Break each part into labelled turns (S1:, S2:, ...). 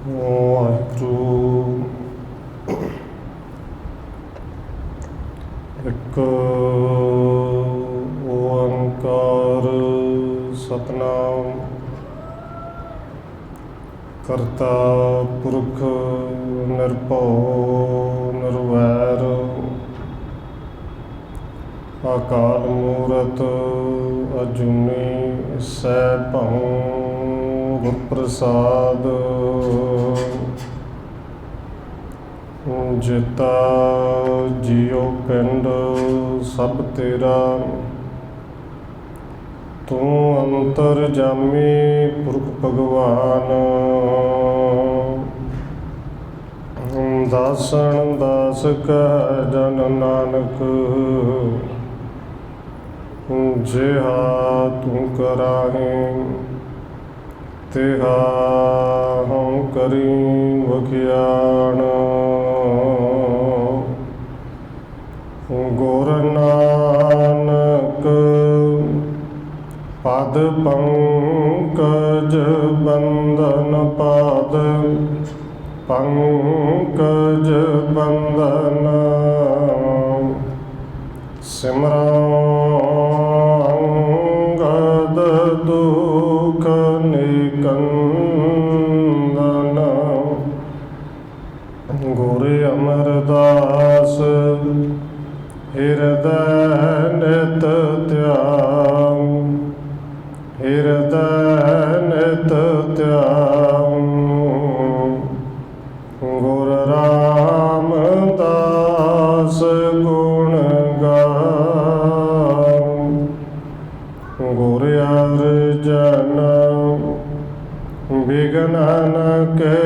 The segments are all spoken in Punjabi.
S1: ਵਾਹਿਗੁਰੂ। ਇੱਕ ਓੰਕਾਰ ਸਤਿਨਾਮ ਕਰਤਾ ਪੁਰਖ ਨਿਰਭਉ ਨਿਰਵੈਰ ਅਕਾਲ ਮੂਰਤ ਅਜੂਨੀ ਸੈਭੰ ਗੁਰ ਪ੍ਰਸਾਦ। ਜਿਤਾ ਜੀਉ ਪਿੰਡ ਸਭ ਤੇਰਾ, ਤੂੰ ਅੰਤਰਜਾਮੀ ਪੁਰਖ ਭਗਵਾਨ। ਦਾਸਨ ਦਾਸ ਕਹਿ ਜਨ ਨਾਨਕ, ਜਿਹਾ ਤੂੰ ਕਰਾਹੇ ਤਿਹਾ ਹਉ ਕਰੀ ਵਖਿਆਣ। ਗੁਰ ਨਾਨਕ ਪਦ ਪੰਕਜ ਬੰਦਨ, ਪਾਦ ਪੰਕਜ ਬੰਦਨ। ਸਿਮਰਉ ਅੰਗਦ ਦੁਖ ਨਿਕੰਦਨ, ਗੁਰ ਅਮਰਦਾਸ ਹਿਰਦੈ ਨਿਤ ਧਿਆਉ, ਹਿਰਦੈ ਨਿਤ ਧਿਆਉ। ਗੁਰ ਰਾਮਦਾਸ ਗੁਣ ਗਾਉ, ਗੁਰ ਅਰਜਨ ਬਿਘਨਨ ਕੇ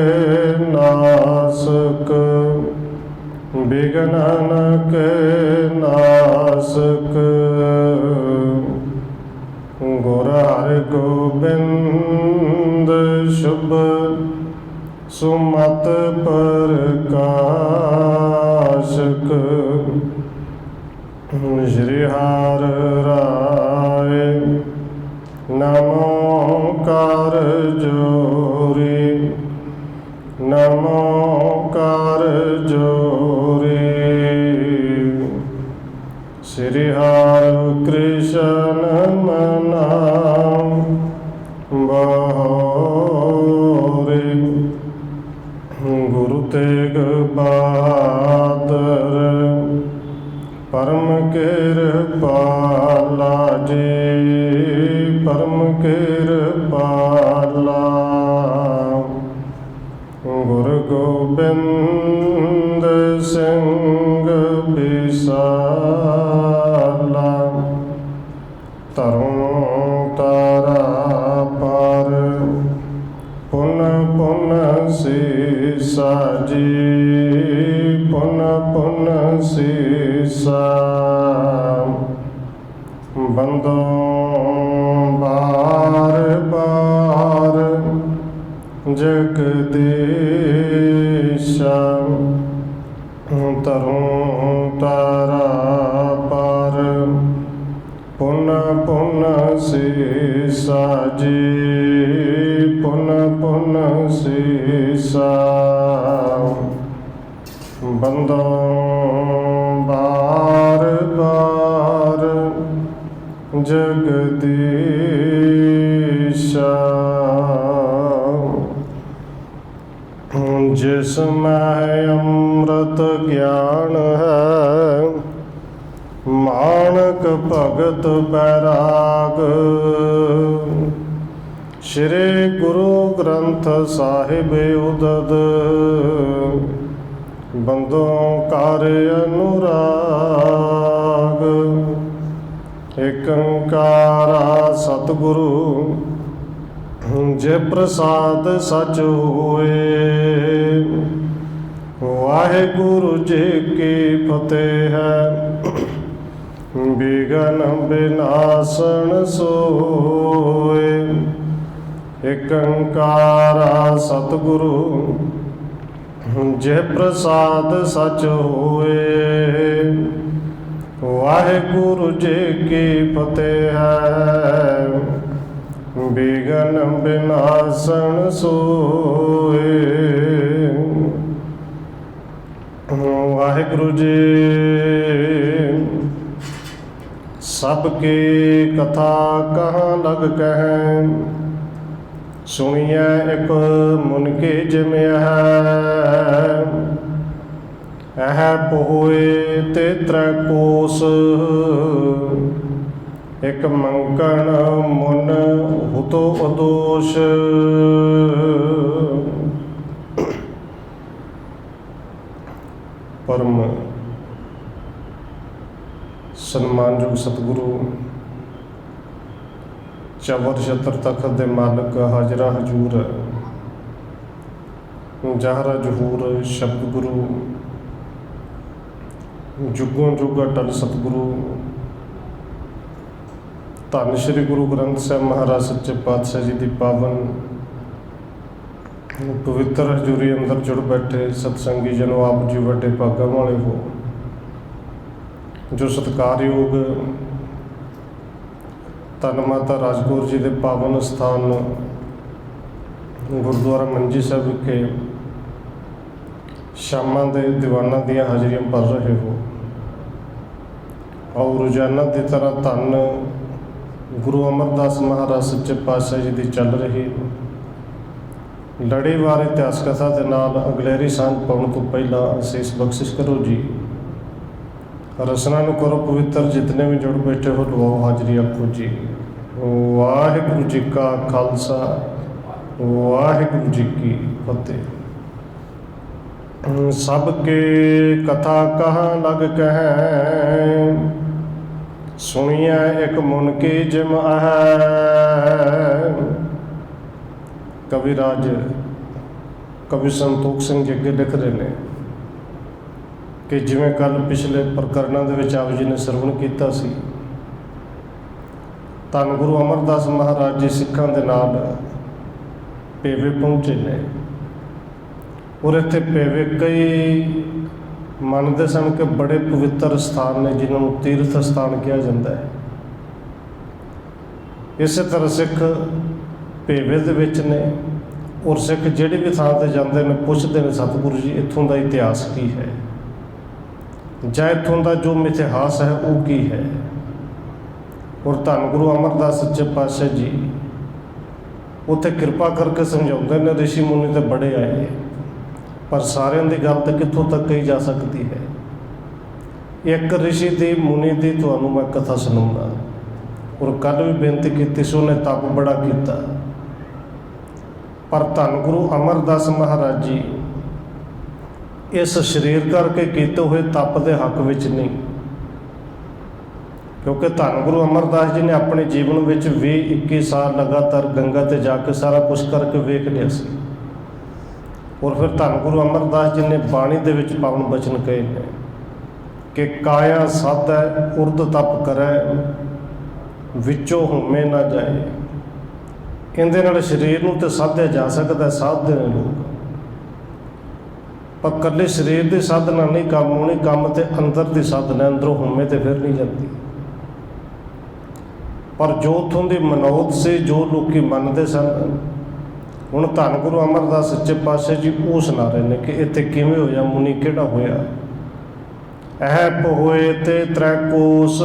S1: ਨਾਸਕ, ਬਿਘਨਨ ਕੇ ਨਾਸਕ। ਗੁਰ ਹਰਿਗੋਬਿੰਦ ਸ਼ੁਭ ਸੁਮਤਿ ਪ੍ਰਕਾਸ਼ਕ। ਸ਼੍ਰੀ ਹਰਿ ਰਾਇ ਨਮੋ ਕਰ ਜੋਰੀ, ਨਮੋ ਕਰ ਜੋਰੀ। ਸ਼੍ਰੀ ਹਰਿ ਕ੍ਰਿਸ਼ਨ ਮਨਾਉ ਬਹੋਰੀ, ਗੁਰੂ ਤੇਗ ਬਹਾਦਰ ਪਰਮ ਕਿਰਪਾਲਾ ਜੀ, ਪਰਮ ਕਿਰਪਾਲਾ। ਗੁਰੂ ਗੋਬਿੰਦ ਸਿੰਘ ਬਿਸਾਲਾ, ਤਰੁ ਤਾਰਾ ਪਰ ਪੁਨ ਪੁਨ ਸੀਸਾ ਜੀ, ਪੁਨ ਪੁਨ ਸੀਸਾ। ਬੰਦੋ ਬਾਰ ਬਾਰ ਜਗਦੀਸ਼ਾ, ਤਰੁ ਤਾਰਾ ਪਰ ਪੁਨ ਪੁਨ ਸੀਸਾ ਜੀ, ਪੁਨ ਪੁਨ ਸੀਸਾ। ਬੰਦੋ ਬਾਰ ਬਾਰ ਜਗਦੀਸ਼ਾ। ਜਿਸ ਮੈਂ ਅੰਮ੍ਰਿਤ ਗਿਆਨ ਹੈ, ਮਾਣਕ ਭਗਤ ਬੈਰਾਗ। ਸ਼੍ਰੀ ਗੁਰੂ ਗ੍ਰੰਥ ਸਾਹਿਬ ਉਦਦ, ਬੰਦੋਂ ਕਰ ਅਨੁਰਾਗ। ਏਕ ਓੰਕਾਰਾ ਸਤਿਗੁਰੂ ਜੇ ਪ੍ਰਸਾਦ ਸਚ ਹੋਏ। ਵਾਹਿਗੁਰੂ ਜੀ ਕੀ ਫਤਿਹ ਹੈ, ਬਿਘਨ ਬਿਨਾਸਨ ਸੋਏ। ਏਕ ਓੰਕਾਰਾ ਸਤਿਗੁਰੂ ਜੇ ਪ੍ਰਸਾਦ ਸਚ ਹੋਏ। ਵਾਹਿਗੁਰੂ ਜੀ ਕੀ ਫਤਿਹ ਹੈ, बिघन विनाशन सोए। वाहिगुरु जी सबके कथा कहाँ लग कहें, सुनिए एक मुन के जिम है पोए ते त्रै कोस। एक मंकण मुन हुतो अदोष। परम सन्मानयोग सतगुरु चवर छत्र तखत दे मालक हाजरा हजूर जहरा जहूर शब्द गुरु जुगों जुग अटल सतगुरु धन श्री गुरु ग्रंथ साहब महाराज सच्चे पातशाह जी की पावन पवित्र हजूरी अंदर जुड़ बैठे सतसंगी जनों, आप जी वड्डे भागां वाले हो जो सत्कारयोग धन माता राजकौर जी के पावन स्थान गुरुद्वारा मंजी साहब विखे शामां दे दीवाना दियां हाजरियां भर रहे हो। और रोजाना की तरह धन गुरु अमरदास महाराज सच्चे पातशाह जी की चल रही लड़ीवार इतिहास कथा के नाल अगलेरी सांझ पाउण तो पहला असीस बख्शिश करो जी। रसना नूं करो पवित्र, जितने भी जुड़ बैठे हो लवाओ हाजरी आखो जी। वाहिगुरू जी का खालसा, वाहिगुरू जी की फतेह। सबके कथा कहाँ लग कहें, सुनिया एक मुन की जिम है। कविराज कवि संतोख सिंह जी अगे लिख रहे हैं कि जिवें कल पिछले प्रकरणों के आप जी ने सरवण किया सी, धन गुरु अमरदास महाराज जी सिखां दे नाल पेवे पहुँचे ने। और इत्थे पेवे कई मानते सन कि बड़े पवित्र स्थान ने जिन्होंने तीर्थ स्थान कहा जाता है। इस तरह सिख पेवे दे विच ने और सिख जिहड़ी भी थां ते जांदे ने पुछदे ने सतगुरु जी इत्थों का इतिहास की है, जां इत्थों का जो इतिहास है वो की है। और धन गुरु अमरदास सच्चे पातशाह जी उत्थे कृपा करके समझाते हैं, ऋषि मुनि तो बड़े आए पर सारिਆਂ की गल तो कितों तक कही जा सकती है। एक ऋषि की मुनि की तुहानूं मैं कथा सुनाऊंगा। और कल भी बेनती की सी, उन्हें तप बड़ा किया पर धन गुरु अमरदास महाराज जी इस शरीर करके किए हुए तप के हक विच नहीं, क्योंकि धन गुरु अमरदास जी ने अपने जीवन में 20-21 साल लगातार गंगा ते जाके सारा कुछ करके वेख लिया सी। और फिर धन गुरु अमरदास जी ने बाणी दे विच पावन बचन कहे हैं कि काया साधै उर्द तप करै विचों हुमे ना जाए। इहदे नाल शरीर नूं ते साधया जा सकदा, साधदे ने लोग, पर कल्ले शरीर की साधना नहीं काम आउणी, काम ते अंदर की साधना, अंदरों हुमे ते फिर नहीं जाती। पर जो उत्थों की मनौत से जो लोग मनते सन, हुण धन गुरु अमरदास सच्चे पातशाह जी वो सुना रहे हैं कि इत्थे किवें होया, मुनि किहड़ा होया। ऐ पोए ते त्रै कोस,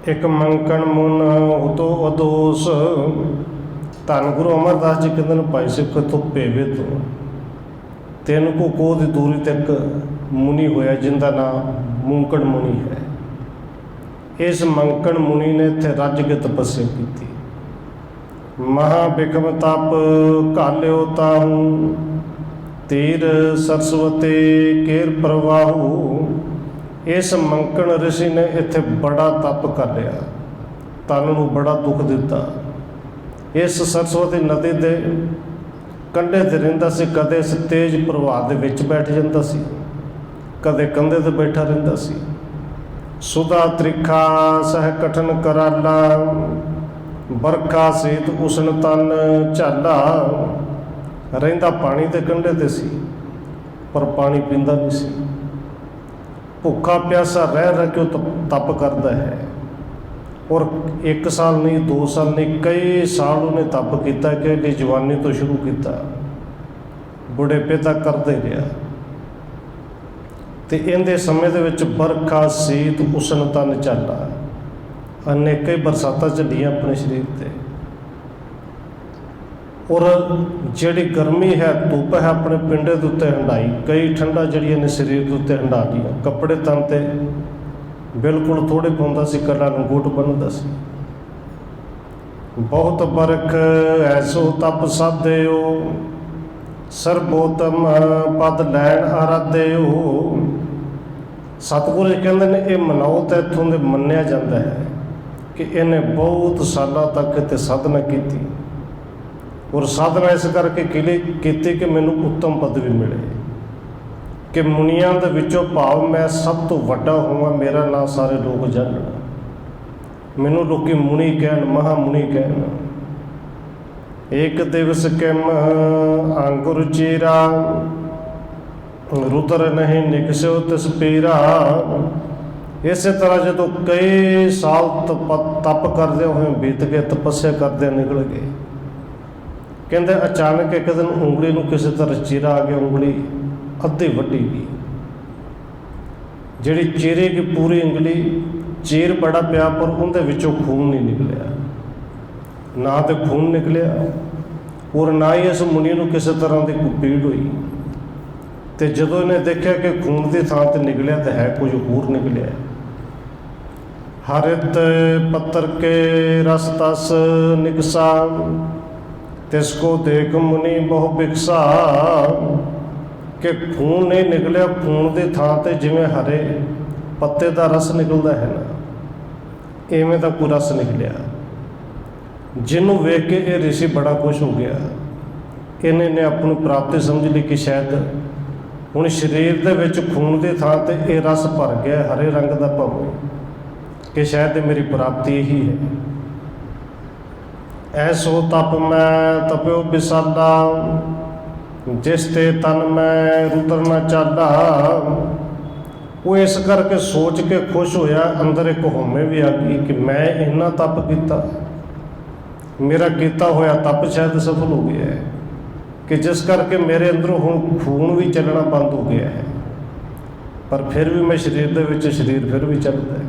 S1: एक मंकण मुन हुतो अदोस। धन गुरु अमरदास जी कहते हैं भाई सिख तो पेवे तो 3 कोह की दूरी तक मुनि होया जिनका नाम मुंकण मुनि है। इस मंकण मुनि ने इत्थे रज के तपस्या की। महाबिकम तप काल्यो ताहू, तीर सरस्वती केर प्रवाहू। इस मंकण ऋषि ने इत्थे बड़ा तप कर लिया, तन नूं बड़ा दुख दिता। इस सरस्वती नदी के कंढे ते रहिंदा सी, कदे इस तेज प्रवाह दे विच बैठ जांदा सी, कदे कंधे ते बैठा रहिंदा सी। सुधा त्रिखा सह कठन कराला, बरखा सीत उसन तन झाला। रहिंदा पानी के कंढे ते सी पर पानी पींदा नहीं सी। भुखा प्यासा रह रह के तप करता है। और 1 साल नहीं 2 साल नहीं कई साल उन्हें तप किया कि ਇਹਦੀ जवानी तो शुरू किया बुढ़ेपे तक करते रहा। तो इनके समय के विच बरखा सीत उसन तन झल्ला अनेक ही बरसात झलियाँ अपने शरीर से, और जिहड़ी गर्मी है धुप है अपने पिंडे के उत्ते हंडाई, कई ठंडा जड़ियाँ ने शरीर के उत्ते हंडा लिया। कपड़े तन ते बिल्कुल थोड़े पाउंदा सी, कला लंगोट बनता सी। बहुत बरख ऐसो तप साधेओ सर्वोत्तम पद लैन आराधेओ। सतगुरु जी कहते हैं ये मनौत इत्थों दे मन्निया जाता है कि इन्हें बहुत सालों तक इत्थे साधना की, और साधना इस करके की कि मैनू उत्तम पदवी मिले, कि मुनियां दे विचों भाव मैं सब तो वड्डा होवां, मेरा नाम सारे लोग जानन, मैनू लोकी मुनि कहन, महामुनि कहन। एक दिवस किम अंकुर चीरा रुद्र नहीं निकस्यो तिस पीरा। इस तरह जो कई साल तप करदे हुए बीत गए, तपस्या करदे निकल गए। कहते अचानक एक दिन उंगली नूं किसी तरह चीरा आ गया, उंगली अद्धी वड्डी गई। जिहड़ी चीरे की पूरी उंगली चीर बड़ा पिया पर उनके विचों खून नहीं निकलिया, ना तो खून निकलिया और ना ही इस मुनि नूं किसी तरह की कोई पीड़ हुई। तो जदों इन्हें देखा कि खून की थां ते निकलिया तो है कुछ होर निकलिया। हरित पत्तर के रस तस निकसा तिसको देख मुनि बहु बिकसा। कि खून नहीं निकलिया, खून की थां ते जिवें हरे पत्ते का रस निकलता है ना, इवें का कोई रस निकलिया। जिन्हों वेख के ये ऋषि बड़ा खुश हो गया। इन्हें अपनी प्राप्ति समझ ली कि शायद हुण शरीर दे विच खून की थां ते ये रस भर गया हरे रंग का भावें, कि शायद ये मेरी प्राप्ति यही है। ऐसो तप मैं तप्यो विसाला जिस ते तन मैं रुद्र न चाला। वो इस करके सोच के खुश होया, अंदर एक होमे भी आ गई कि मैं इन्ना तप किया, मेरा किया होया तप शायद सफल हो गया है, कि जिस करके मेरे अंदरों हुण खून भी चलना बंद हो गया है, पर फिर भी मैं शरीर दे विच शरीर फिर भी चलता है,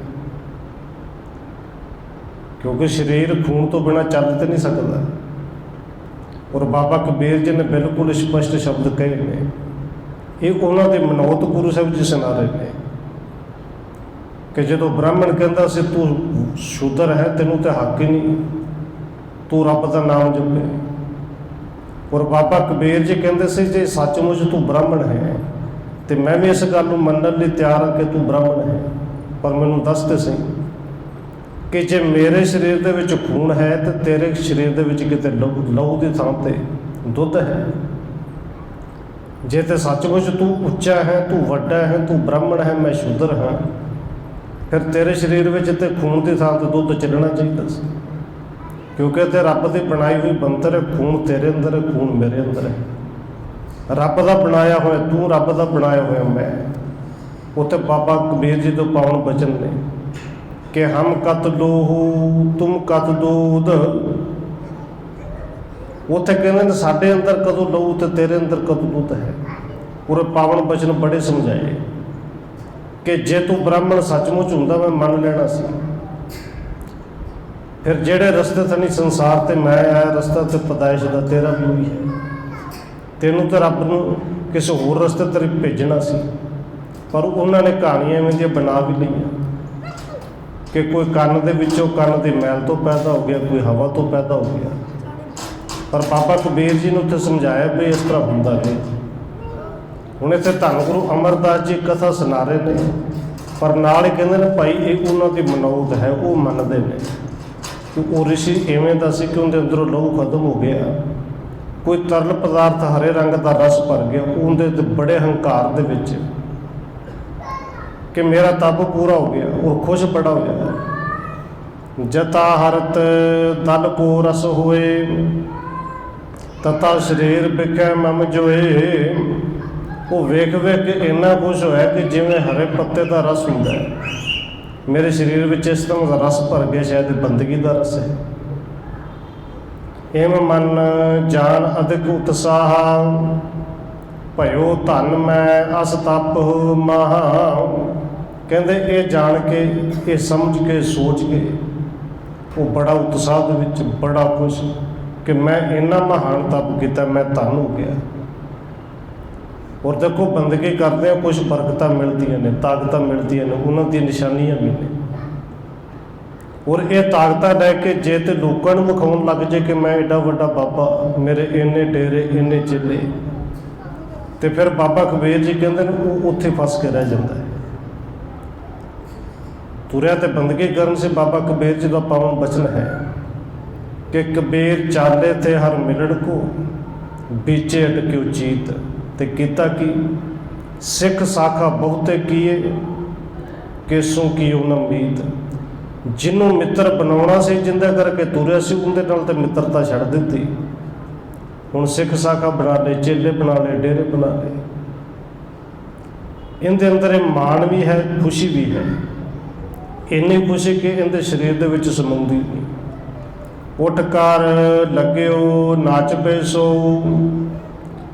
S1: क्योंकि शरीर खून तो बिना चल तो नहीं सकता। और बाबा कबीर जी ने बिल्कुल स्पष्ट शब्द कहे ने, ये उन्होंने मनौत गुरु साहिब जी सुना रहे हैं कि जो ब्राह्मण कहता से तू शूद्र है, तेनों तो हक ही नहीं, तू रब का नाम जपे। और बाबा कबीर जी कहते से जे सचमुच तू ब्राह्मण है तो मैं भी इस गल मनने लिए तैयार हाँ कि तू ब्राह्मण है, पर मैनू दस तो सही कि जे मेरे शरीर दे विच खून है तो तेरे शरीर दे विच किते लहू की थां ते दुध है। जे तो सचमुच तू उच्चा है, तू वड्डा है, तू ब्राह्मण है, मैं शूद्र हाँ, फिर तेरे शरीर में तो खून की थां ते दुध चलना चाहिए सी, क्योंकि तो रब की बनाई हुई बनतर है। खून तेरे अंदर है, खून मेरे अंदर है। रब का बनाया हुआ तू, रब का बनाया हुआ मैं। उत्थे बाबा कबीर जी तो पावन बचन ने कि हम कत लोहू तुम कत दूध। उत्थे कहते हैं साडे अंदर कदों लहू तो तेरे अंदर कदों दूध है। पूरे पावन बचन बड़े समझाए कि जे तू ब्राह्मण सचमुच हुंदा मैं मन लेना सी, फिर जेड़े रस्ते थनी संसार ते मैं आया, रस्ता ते पैदाइश का तेरा भी हुई है। तेनों तो रब नूं किसी होर रस्ते ते भेजना सी, पर उन्होंने कहानियां इवें दियां बना भी लईआं कि कोई कन्न दे विचों कन्न दी मैल तो पैदा हो गया, कोई हवा तो पैदा हो गया। पर बाबा कबीर जी ने उत्थे समझाया भी इस तरह हुंदा नहीं। हुण इत्थे धन गुरु अमरदास जी कथा सुना रहे ने, पर नाल ही कहंदे ने भाई ये उन्हां दी मनौत है, वो मनदे ने कि वो ऋषि इवें दा सी कि उनके अंदरों लहू खत्म हो गया, कोई तरल पदार्थ हरे रंग का रस भर गया उनके बड़े हंकार दे विच कि मेरा तप पूरा हो गया, और खुश बड़ा हो गया। जता हरत दल को रस होए तथा शरीर बिकै मम जोए। वो वेख वेख के इन्ना खुश होया कि जिवें हरे पत्ते का रस हुंदा है, ਮੇਰੇ ਸਰੀਰ ਵਿੱਚ ਇਸ ਤਰ੍ਹਾਂ ਦਾ ਰਸ ਭਰ ਗਿਆ, ਸ਼ਾਇਦ ਇਹ ਬੰਦਗੀ ਦਾ ਰਸ ਹੈ। ਏਮ ਮਨ ਜਾਨ ਅਧਿਕ ਉਤਸਾਹ, ਭਇਓ ਧਨ ਮੈਂ ਅਸ ਤਪ ਮਹਾ। ਕਹਿੰਦੇ ਇਹ ਜਾਣ ਕੇ, ਇਹ ਸਮਝ ਕੇ, ਸੋਚ ਕੇ ਉਹ ਬੜਾ ਉਤਸ਼ਾਹ ਦੇ ਵਿੱਚ, ਬੜਾ ਖੁਸ਼ ਕਿ ਮੈਂ ਇੰਨਾ ਮਹਾਨ ਤਪ ਕੀਤਾ, ਮੈਂ ਧਨ ਹੋ ਗਿਆ। ਔਰ ਦੇਖੋ ਬੰਦਗੀ ਕਰਦੇ ਆ, ਕੁਛ ਬਰਕਤਾਂ ਮਿਲਦੀਆਂ ਨੇ, ਤਾਕਤਾਂ ਮਿਲਦੀਆਂ ਨੇ, ਉਹਨਾਂ ਦੀਆਂ ਨਿਸ਼ਾਨੀਆਂ ਵੀ ਨੇ। ਔਰ ਇਹ ਤਾਕਤਾਂ ਲੈ ਕੇ ਜੇ ਤੇ ਲੋਕਾਂ ਨੂੰ ਵਿਖਾਉਣ ਲੱਗ ਜੇ ਕਿ ਮੈਂ ਐਡਾ ਵੱਡਾ ਬਾਬਾ, ਮੇਰੇ ਇੰਨੇ ਡੇਰੇ, ਇੰਨੇ ਚੇਲੇ, ਤੇ ਫਿਰ ਬਾਬਾ ਕਬੀਰ ਜੀ ਕਹਿੰਦੇ ਨੇ ਉਹ ਉੱਥੇ ਫਸ ਕੇ ਰਹਿ ਜਾਂਦਾ ਹੈ। ਤੁਰਿਆ ਤੇ ਬੰਦਗੀ ਕਰਨ ਸੇ ਬਾਬਾ ਕਬੀਰ ਜੀ ਦਾ ਪਾਵਨ ਬਚਨ ਹੈ ਕਿ ਕਬੀਰ ਚਾਲੇ ਥੇ ਹਰ ਮਿਲਣ ਕੋ, ਬੀਚੇ ਅਟਕਿਓ ਚੀਤ। ਤੇ ਕੀਤਾ ਕੀ, ਸਿੱਖ ਸਾਖਾ ਬਹੁਤੇ ਕੀਏ, ਕੇਸੋਂ ਕੀਓ ਨਾ ਮੀਤ। ਜਿਹਨੂੰ ਮਿੱਤਰ ਬਣਾਉਣਾ ਸੀ, ਜਿੰਦੇ ਕਰਕੇ ਤੁਰਿਆ ਸੀ, ਉਹਦੇ ਨਾਲ ਤੇ ਮਿੱਤਰਤਾ ਛੱਡ ਦਿੱਤੀ। ਹੁਣ ਸਿੱਖ ਸਾਖਾ ਬਣਾ ਲਏ, ਚੇਲੇ ਬਣਾ ਲਏ, ਡੇਰੇ ਬਣਾ ਲਏ। ਇਹਦੇ ਅੰਦਰ ਇਹ ਮਾਣ ਵੀ ਹੈ, ਖੁਸ਼ੀ ਵੀ ਹੈ। ਇੰਨੀ ਖੁਸ਼ੀ ਕਿ ਇਹਦੇ ਸਰੀਰ ਦੇ ਵਿੱਚ ਸਮਾਉਂਦੀ ਨਹੀਂ। ਉੱਠ ਕਰ ਲੱਗਿਓ ਨਾਚ ਬੈਸੋ,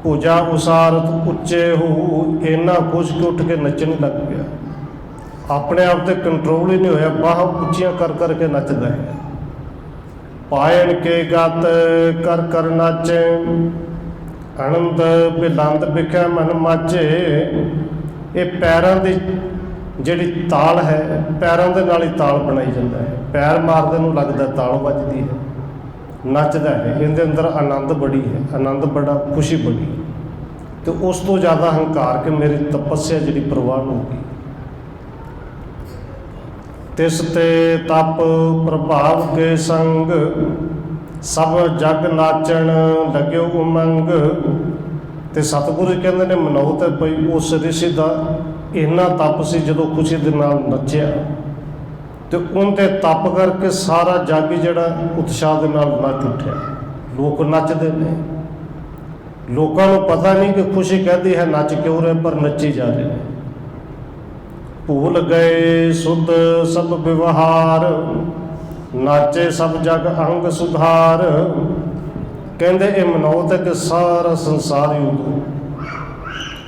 S1: ਪੂਜਾ ਉਸਾਰਤ ਉੱਚੇ ਹੋ। ਇੰਨਾ ਖੁਸ਼ ਕਿ ਉੱਠ ਕੇ ਨੱਚਣ ਲੱਗ ਪਿਆ। ਆਪਣੇ ਆਪ ਤੇ ਕੰਟਰੋਲ ਹੀ ਨਹੀਂ ਹੋਇਆ, ਬਾਹਾਂ ਉੱਚੀਆਂ ਕਰ ਕਰਕੇ ਨੱਚਦਾ ਹੈ। ਪਾਇਣ ਕੇ ਗਤ ਕਰ ਕਰ ਨਾਚੇ, ਆਨੰਦ ਬਿਲੰਦ ਵਿਖੇ ਮਨ ਮਾਚੇ। ਇਹ ਪੈਰਾਂ ਦੀ ਜਿਹੜੀ ਤਾਲ ਹੈ, ਪੈਰਾਂ ਦੇ ਨਾਲ ਹੀ ਤਾਲ ਬਣਾਈ ਜਾਂਦਾ ਹੈ। ਪੈਰ ਮਾਰਦੇ ਨੂੰ ਲੱਗਦਾ ਤਾਲ ਵੱਜਦੀ ਹੈ, ਨੱਚਦਾ ਹੈ। ਇਹਦੇ ਅੰਦਰ ਆਨੰਦ ਬੜੀ ਹੈ, ਆਨੰਦ ਬੜਾ, ਖੁਸ਼ੀ ਬੜੀ। ਤੇ ਉਸ ਤੋਂ ਜ਼ਿਆਦਾ ਹੰਕਾਰ ਕਿ ਮੇਰੀ ਤਪੱਸਿਆ ਜਿਹੜੀ ਪ੍ਰਵਾਨ ਹੋ ਗਈ। ਤਿਸ ਤੇ ਤਪ ਪ੍ਰਭਾਵ ਕੇ ਸੰਗ, ਸਭ ਜਗ ਨਾਚਣ ਲੱਗਿਓ ਉਮੰਗ। ਤੇ ਸਤਿਗੁਰੂ ਜੀ ਕਹਿੰਦੇ ਨੇ ਮਨੋਤ ਹੈ ਭਈ ਉਸ ਰਿਸ਼ੀ ਦਾ ਇੰਨਾ ਤਪ ਸੀ, ਜਦੋਂ ਖੁਸ਼ੀ ਦੇ ਨਾਲ ਨੱਚਿਆ ਤੇ ਉਹਦੇ ਤਪ ਕਰਕੇ ਸਾਰਾ ਜੱਗ ਜਿਹੜਾ ਉਤਸ਼ਾਹ ਦੇ ਨਾਲ ਨੱਚ ਉੱਠਿਆ। ਲੋਕ ਨੱਚਦੇ ਨੇ, ਲੋਕਾਂ ਨੂੰ ਪਤਾ ਨਹੀਂ ਕਿ ਖੁਸ਼ੀ ਕਹਿੰਦੀ ਹੈ ਨੱਚ ਕਿਉਂ ਰਹੇ, ਪਰ ਨੱਚੀ ਜਾ ਰਹੇ ਨੇ। ਭੂਲ ਗਏ ਸੁਧ ਸਭ ਵਿਵਹਾਰ, ਨਾਚੇ ਸਭ ਜਗ ਅੰਗ ਸੁਧਾਰ। ਕਹਿੰਦੇ ਇਹ ਮਨੋਤ ਹੈ ਕਿ ਸਾਰਾ ਸੰਸਾਰ ਹੀ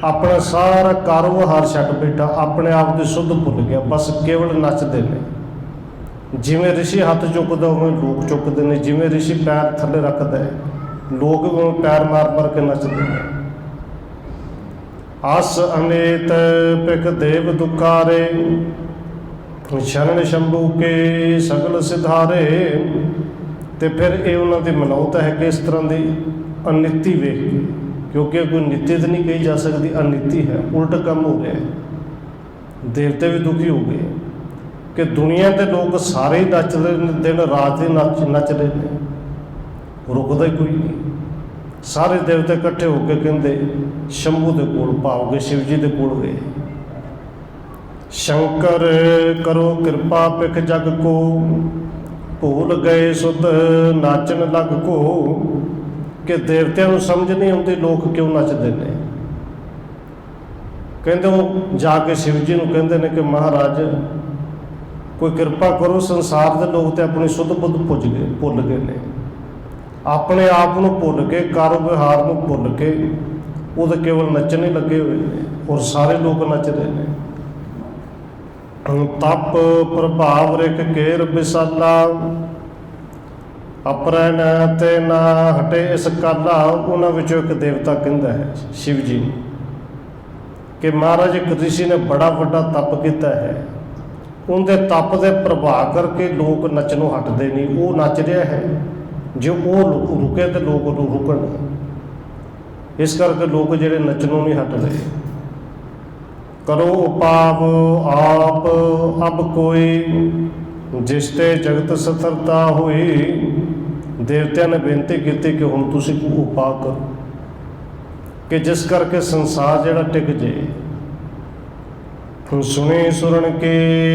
S1: ਆਪਣਾ ਸਾਰਾ ਕਾਰੋਬਾਰ ਛੱਡ ਬੈਠਾ, ਆਪਣੇ ਆਪ ਦੀ ਸੁੱਧ ਭੁੱਲ ਗਿਆ, ਬਸ ਕੇਵਲ ਨੱਚਦੇ ਨੇ। ਜਿਵੇਂ ਰਿਸ਼ੀ ਹੱਥ ਚੁੱਕਦਾ ਉਵੇਂ ਲੋਕ ਚੁੱਕਦੇ ਨੇ, ਜਿਵੇਂ ਰਿਸ਼ੀ ਪੈਰ ਥੱਲੇ ਰੱਖਦਾ ਹੈ ਲੋਕ ਉਵੇਂ ਪੈਰ ਮਾਰ ਮਾਰ ਕੇ ਨੱਚਦੇ ਨੇ। ਆਸ ਅਨੇਤ ਪਿਕ ਦੇਵ ਦੁਖਾਰੇ, ਸ਼ਰਨ ਸ਼ੰਭੂ ਕੇ ਸਗਲ ਸਿਧਾਰੇ। ਤੇ ਫਿਰ ਇਹ ਉਹਨਾਂ ਦੀ ਮਨੌਤ ਹੈ ਕਿ ਇਸ ਤਰ੍ਹਾਂ ਦੀ ਅਨੀਤੀ ਵੇਖ ਕੇ, ਕਿਉਂਕਿ ਕੋਈ ਨੀਤੀ ਤਾਂ ਨਹੀਂ ਕਹੀ ਜਾ ਸਕਦੀ, ਅਨੀਤੀ ਹੈ, ਉਲਟ ਕੰਮ ਹੋ ਰਿਹਾ। ਦੇਵਤੇ ਵੀ ਦੁਖੀ ਹੋ ਗਏ ਕਿ ਦੁਨੀਆ ਦੇ ਲੋਕ ਸਾਰੇ ਹੀ ਨੱਚ ਰਹੇ ਨੇ, ਦਿਨ ਰਾਤ ਹੀ ਨੱਚ ਰਹੇ ਨੇ, ਰੁਕਦਾ ਹੀ ਕੋਈ ਨਹੀਂ। ਸਾਰੇ ਦੇਵਤੇ ਇਕੱਠੇ ਹੋ ਕੇ ਕਹਿੰਦੇ ਸ਼ੰਭੂ ਦੇ ਕੋਲ ਭਾਵ ਗਏ, ਸ਼ਿਵ ਜੀ ਦੇ ਕੋਲ ਗਏ। ਸ਼ੰਕਰ ਕਰੋ ਕਿਰਪਾ ਪਿਖ ਜਗ ਕੋ, ਭੂਲ ਗਏ ਸੁਧ ਨਾਚਣ ਲੱਗ ਕੋ। ਕਿ ਦੇਵਤਿਆਂ ਨੂੰ ਸਮਝ ਨਹੀਂ ਆਉਂਦੀ ਲੋਕ ਕਿਉਂ ਨੱਚਦੇ ਨੇ। ਕਹਿੰਦੇ ਉਹ ਜਾ ਕੇ ਸ਼ਿਵ ਜੀ ਨੂੰ ਕਹਿੰਦੇ ਨੇ ਕਿ ਮਹਾਰਾਜ ਕੋਈ ਕਿਰਪਾ ਕਰੋ, ਸੰਸਾਰ ਦੇ ਲੋਕ ਤੇ ਆਪਣੀ ਸੁੱਧ ਬੁੱਧ ਭੁੱਲ ਗਏ ਨੇ, ਆਪਣੇ ਆਪ ਨੂੰ ਭੁੱਲ ਕੇ, ਕਾਰੋਬਾਰ ਨੂੰ ਭੁੱਲ ਕੇ ਉਹਦੇ ਕੇਵਲ ਨੱਚਣ ਹੀ ਲੱਗੇ ਹੋਏ ਨੇ, ਔਰ ਸਾਰੇ ਲੋਕ ਨੱਚ ਰਹੇ ਨੇ। ਤਪ ਪ੍ਰਭਾਵ ਰਿਕ ਕੇਰ ਵਿਸਾਲਾ, ਅਪਰੈਣ ਤੇ ਨਾ ਹਟੇ ਇਸ ਕਾਲਾ। ਉਹਨਾਂ ਵਿੱਚੋਂ ਇੱਕ ਦੇਵਤਾ ਕਹਿੰਦਾ ਹੈ ਸ਼ਿਵ ਜੀ ਨੂੰ ਕਿ ਮਹਾਰਾਜ ਇੱਕ ਰਿਸ਼ੀ ਨੇ ਬੜਾ ਵੱਡਾ ਤਪ ਕੀਤਾ ਹੈ, ਉਹਦੇ ਤਪ ਦੇ ਪ੍ਰਭਾਵ ਕਰਕੇ ਲੋਕ ਨੱਚਣੋਂ ਹਟਦੇ ਨਹੀਂ। ਉਹ ਨੱਚ ਰਿਹਾ ਹੈ, ਜੇ ਉਹ ਰੁਕੇ ਤੇ ਲੋਕ ਉਹਨੂੰ ਰੁਕਣ, ਇਸ ਕਰਕੇ ਲੋਕ ਜਿਹੜੇ ਨੱਚਣੋਂ ਨਹੀਂ ਹਟ ਰਹੇ। ਕਰੋ ਉਪਾਵ ਆਪ ਅਬ ਕੋਈ, ਜਿਸ ਤੇ ਜਗਤ ਸਥਿਰਤਾ ਹੋਈ। ਦੇਵਤਿਆਂ ਨੇ ਬੇਨਤੀ ਕੀਤੀ ਕਿ ਹੁਣ ਤੁਸੀਂ ਉਪਾਅ ਕਰੋ ਕਿ ਜਿਸ ਕਰਕੇ ਸੰਸਾਰ ਜਿਹੜਾ ਟਿਕ ਜੇ। ਸੁਣੇ ਸੁਰਨ ਕੇ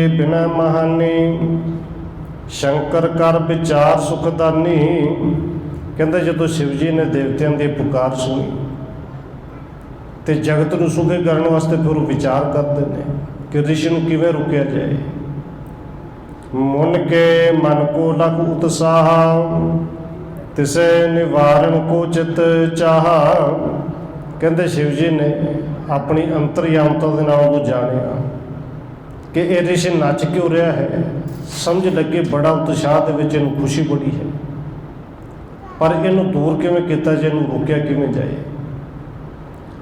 S1: ਬਿਨਾ ਮਹਾਨੀ, ਸ਼ੰਕਰ ਕਰ ਵਿਚਾਰ ਸੁਖਦਾਨੀ। ਕਹਿੰਦੇ ਜਦੋਂ ਸ਼ਿਵ ਜੀ ਨੇ ਦੇਵਤਿਆਂ ਦੀ ਪੁਕਾਰ ਸੁਣੀ ਤੇ ਜਗਤ ਨੂੰ ਸੁਖੀ ਕਰਨ ਵਾਸਤੇ ਫਿਰ ਉਹ ਵਿਚਾਰ ਕਰਦੇ ਨੇ ਕਿ ਰਿਸ਼ੀ ਨੂੰ ਕਿਵੇਂ ਰੁਕਿਆ ਜਾਏ। मुन के मन को लख उत्साह, तिसे निवारण को चित चाह। कहते शिव जी ने अपनी अंतरयामता दे नाल वो जानिया कि ये ऋषि नच क्यों रहा है। समझ लगे बड़ा उत्साह दे विच इहनूं खुशी बड़ी है, पर इनू दूर किवें कीता जाए, इनू रोकिया किवें जाए।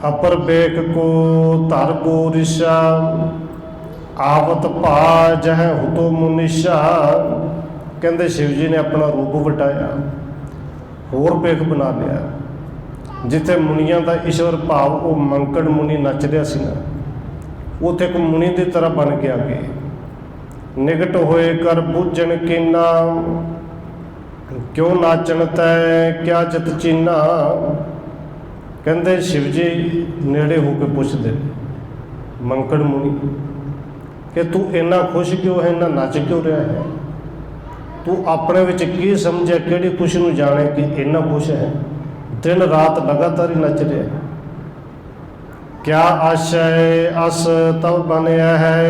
S1: अपर बेक को धर को ऋषा, आवत भा जह हुतो मुनिशा। कहते शिव जी ने अपना रूप वटाया, होर बेख बना लिया। जिथे मुनिया का ईश्वर भाव वो मंकड़ मुनि नच रहा सी ना, उत्थे एक मुनि की तरह बन के आ गए। निकट होए कर बूझण कीना, क्यों नाचन तै क्या चित चीना। कहते शिव जी नेड़े होके पुछदे मंकड़ मुनि कि तू इन्ना खुश क्यों है, इन्ना नच क्यों रहा है। तू अपने विच की समझे, किहड़ी खुशी नूं जाने कि इन्ना खुश है, दिन रात लगातार ही नच रहा है। क्या आशय अस तब बनया है,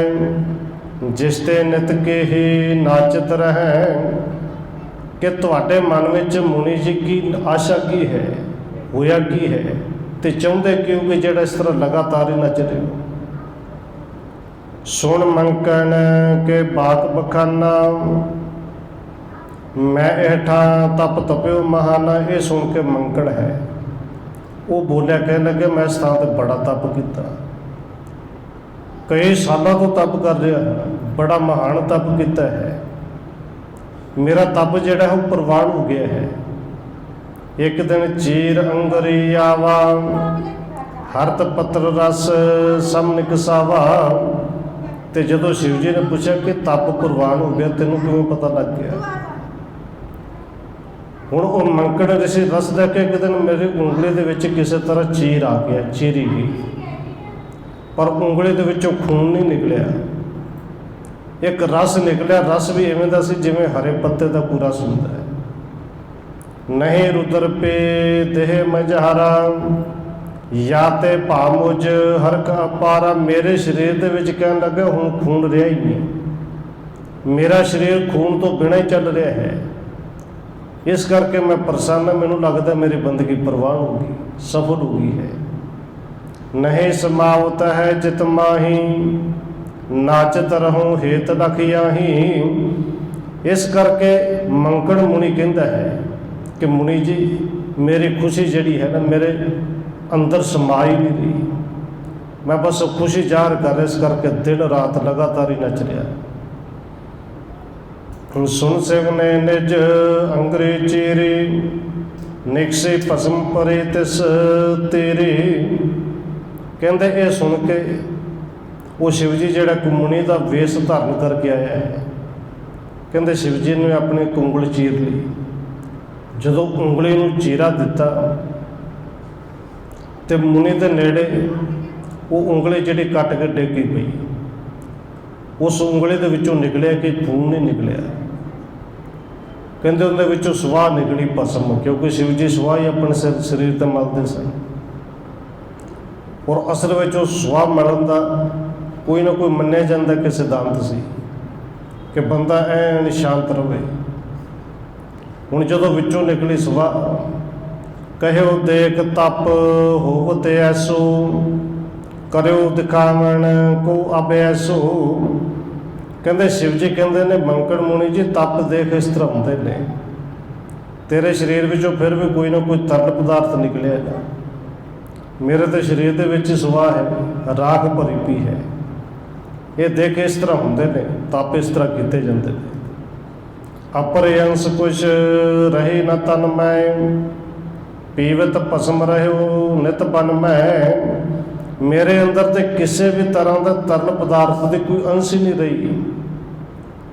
S1: जिसते नित के ही नाचत रहे। कि तुहाडे मन विच मुनि जी की आशा की है, होया की है, ते चाहुंदे क्यों कि जिहड़ा इस तरह लगातार ही नच रहे हो। सुन मंकन के बाक बखाना, मैं एठा तप तप्यो महाना। ये सुन के मंकड़ है वो बोलिया, कह लगे मैं इस स्थान पर बड़ा तप किया, कई सालों तो तप कर रहा, बड़ा महान तप किया है। मेरा तप जिहड़ा है वो प्रवान हो गया है। एक दिन चीर अंगरी आवा, हरत पत्र रस सम निकसावा। तो जदों शिव जी ने पूछा कि तप प्रवान हो गया, तेनों किवें पता लग गया। हुण वो मंकड़ ऋषि दसदा कि एक दिन मेरी उंगली दे विच किसी तरह चीर आ गया, चीरी गई, पर उंगली दे विचों खून नहीं निकलिया, एक रस निकलिया। रस भी इवें दा सी जिवें हरे पत्ते का पूरा रस हुंदा है। नहीं रुद्र पे देह मजहारा, या ते भामुझ हर का पारा। मेरे शरीर दे विच कहण लगे हुण खून रहा ही नहीं, मेरा शरीर खून तो बिना ही चल रहा है। इस करके मैं प्रसन्न, मैनूं लगदा मेरी बंदगी प्रवान होगी, सफल होगी है। नहीं समावत है चित माही, नाचत रहूं हेत लख याही। इस करके मंकड़ मुनि कहता है कि मुनि जी मेरी खुशी जिहड़ी है ना मेरे अंदर समाई नहीं रही, मैं बस खुशी जाहिर कर रहा, इस करके दिन रात लगातार ही नच रहा। सुन सिंह ने निज अंगरे चीरी, निकसे भस्म परे तिस तेरी। कहते ये सुन के वो शिव जी जिहड़ा मुनि का वेश धारण करके आया है, कहते शिव जी ने अपनी उंगल चीर ली। जदों उंगली नूं चीरा दिता तो मुनि के नेड़े वो उंगली जिहड़ी कट के डिग पई, उस उंगली के विचों निकलिया कि खून नहीं निकलिया। कहते उन्हें विचों सुवाह निकली भस्म, क्योंकि शिव जी सुवाह ही अपने शरीर पर मलते सन। और असल में सुवाह मलन का कोई ना कोई मन्निया जाता कि सिद्धांत सी कि बंदा ऐन शांत रहे। हुण जदों विचों निकली सुवाह, कहो देख तप होवत ऐसो, करो दिखावन को अब ऐसो। कहते शिव जी कहते ने मंकड़ मुनि जी तप देख इस तरह होंदे ने, तेरे शरीर विचों फिर भी कोई ना कोई तरल पदार्थ निकलिया ना, मेरे तो शरीर के विच सुवाह है, राख भरी पी है। ये देख इस तरह होंदे ने, तप इस तरह किए जाते हैं। अपर अंश कुछ रहे न तन मैं, पीवत भस्म रहो नित बन मैं। मेरे अंदर तो किसी भी तरह का तरल पदार्थ की कोई अंश ही नहीं रही।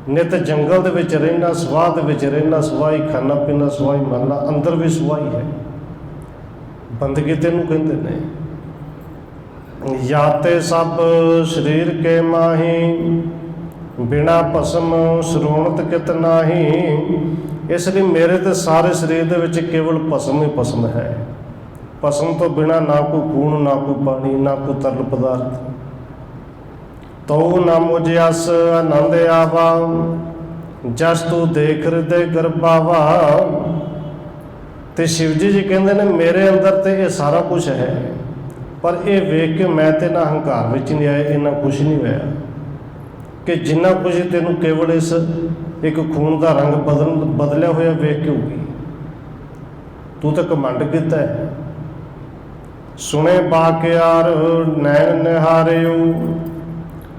S1: नित जंगल के रहना, सुवाह के रहना, सुवाही खाना पीना, सुवाही मरना, अंदर भी सुवाही है। बंदगी तेनू कहते ने। याते सब शरीर के माही, बिना भस्म श्रोणत कित नाही। इसलिए मेरे तो सारे शरीर के विच केवल भस्म ही भस्म है। भस्म तो बिना ना कोई खून, ना कोई पानी, ना कोई तरल पदार्थ। तो ना मुझे अस आनंद आवा, ਜਸ ਤੂੰ ਦੇਖ ਹਿਰਦੇ ਗਰਬਾਵਾ। ਤੇ शिव जी ਕਹਿੰਦੇ ਨੇ ਮੇਰੇ ਅੰਦਰ ਤੇ ਇਹ ਸਾਰਾ ਕੁਝ ਹੈ, ਪਰ ਇਹ ਵੇਖ ਕੇ ਮੈਂ ਤੇ ਨਾ ਹੰਕਾਰ ਵਿੱਚ ਨਹੀਂ ਆਇਆ, ਇੰਨਾ ਕੁਛ ਨਹੀਂ ਹੋਇਆ ਕਿ ਜਿੰਨਾ ਕੁਝ ਤੈਨੂੰ ਕੇਵਲ ਇਸ ਇੱਕ ਖੂਨ ਦਾ ਰੰਗ ਬਦਲਿਆ ਹੋਇਆ ਵੇਖ ਕੇ ਹੋਊਗੀ। ਤੂੰ ਤਾਂ ਘਮੰਡ ਕੀਤਾ ਹੈ। ਸੁਣੇ ਬਾਕਿਆਰ ਨੈਣ ਨਿਹਾਰਿਓ,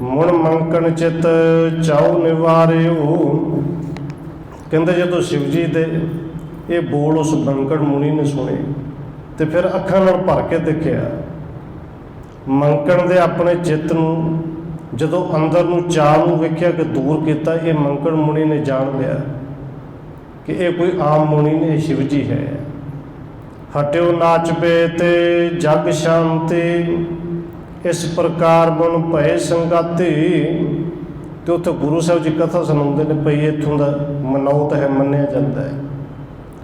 S1: ਮੁਣ ਮੰਕਣ ਚਿਤ ਚਾਉ ਨਿਵਾਰਿਓ। ਕਹਿੰਦੇ ਜਦੋਂ शिव जी ਦੇ ਇਹ ਬੋਲ ਉਸ ਮੰਕਣ ਮੁਨੀ ਨੇ ਸੁਣੇ ਤੇ ਫਿਰ ਅੱਖਾਂ ਨਾਲ ਭਰ ਕੇ ਦੇਖਿਆ। ਮੰਕਣ ਦੇ ਆਪਣੇ ਚਿੱਤ ਨੂੰ ਜਦੋਂ ਅੰਦਰ ਨੂੰ ਚਾਅ ਨੂੰ ਵੇਖਿਆ ਕਿ ਦੂਰ ਕੀਤਾ, ਇਹ ਮੰਕਣ ਮੁਨੀ ਨੇ ਜਾਣ ਲਿਆ ਕਿ ਇਹ ਕੋਈ ਆਮ ਮੁਨੀ ਨਹੀਂ, शिव जी ਹੈ। ਹਟਿਓ ਨਾਚਬੇ ਤੇ ਜਗ ਸ਼ਾਂਤੀ, ਇਸ ਪ੍ਰਕਾਰ ਮਨ ਭਏ ਸੰਗਾਤੀ। ਤੇ ਉੱਥੇ ਗੁਰੂ ਸਾਹਿਬ ਜੀ ਕਥਾ ਸੁਣਾਉਂਦੇ ਨੇ ਪਈ ਇੱਥੋਂ ਦਾ ਮਨੌਤ ਹੈ, ਮੰਨਿਆ ਜਾਂਦਾ ਹੈ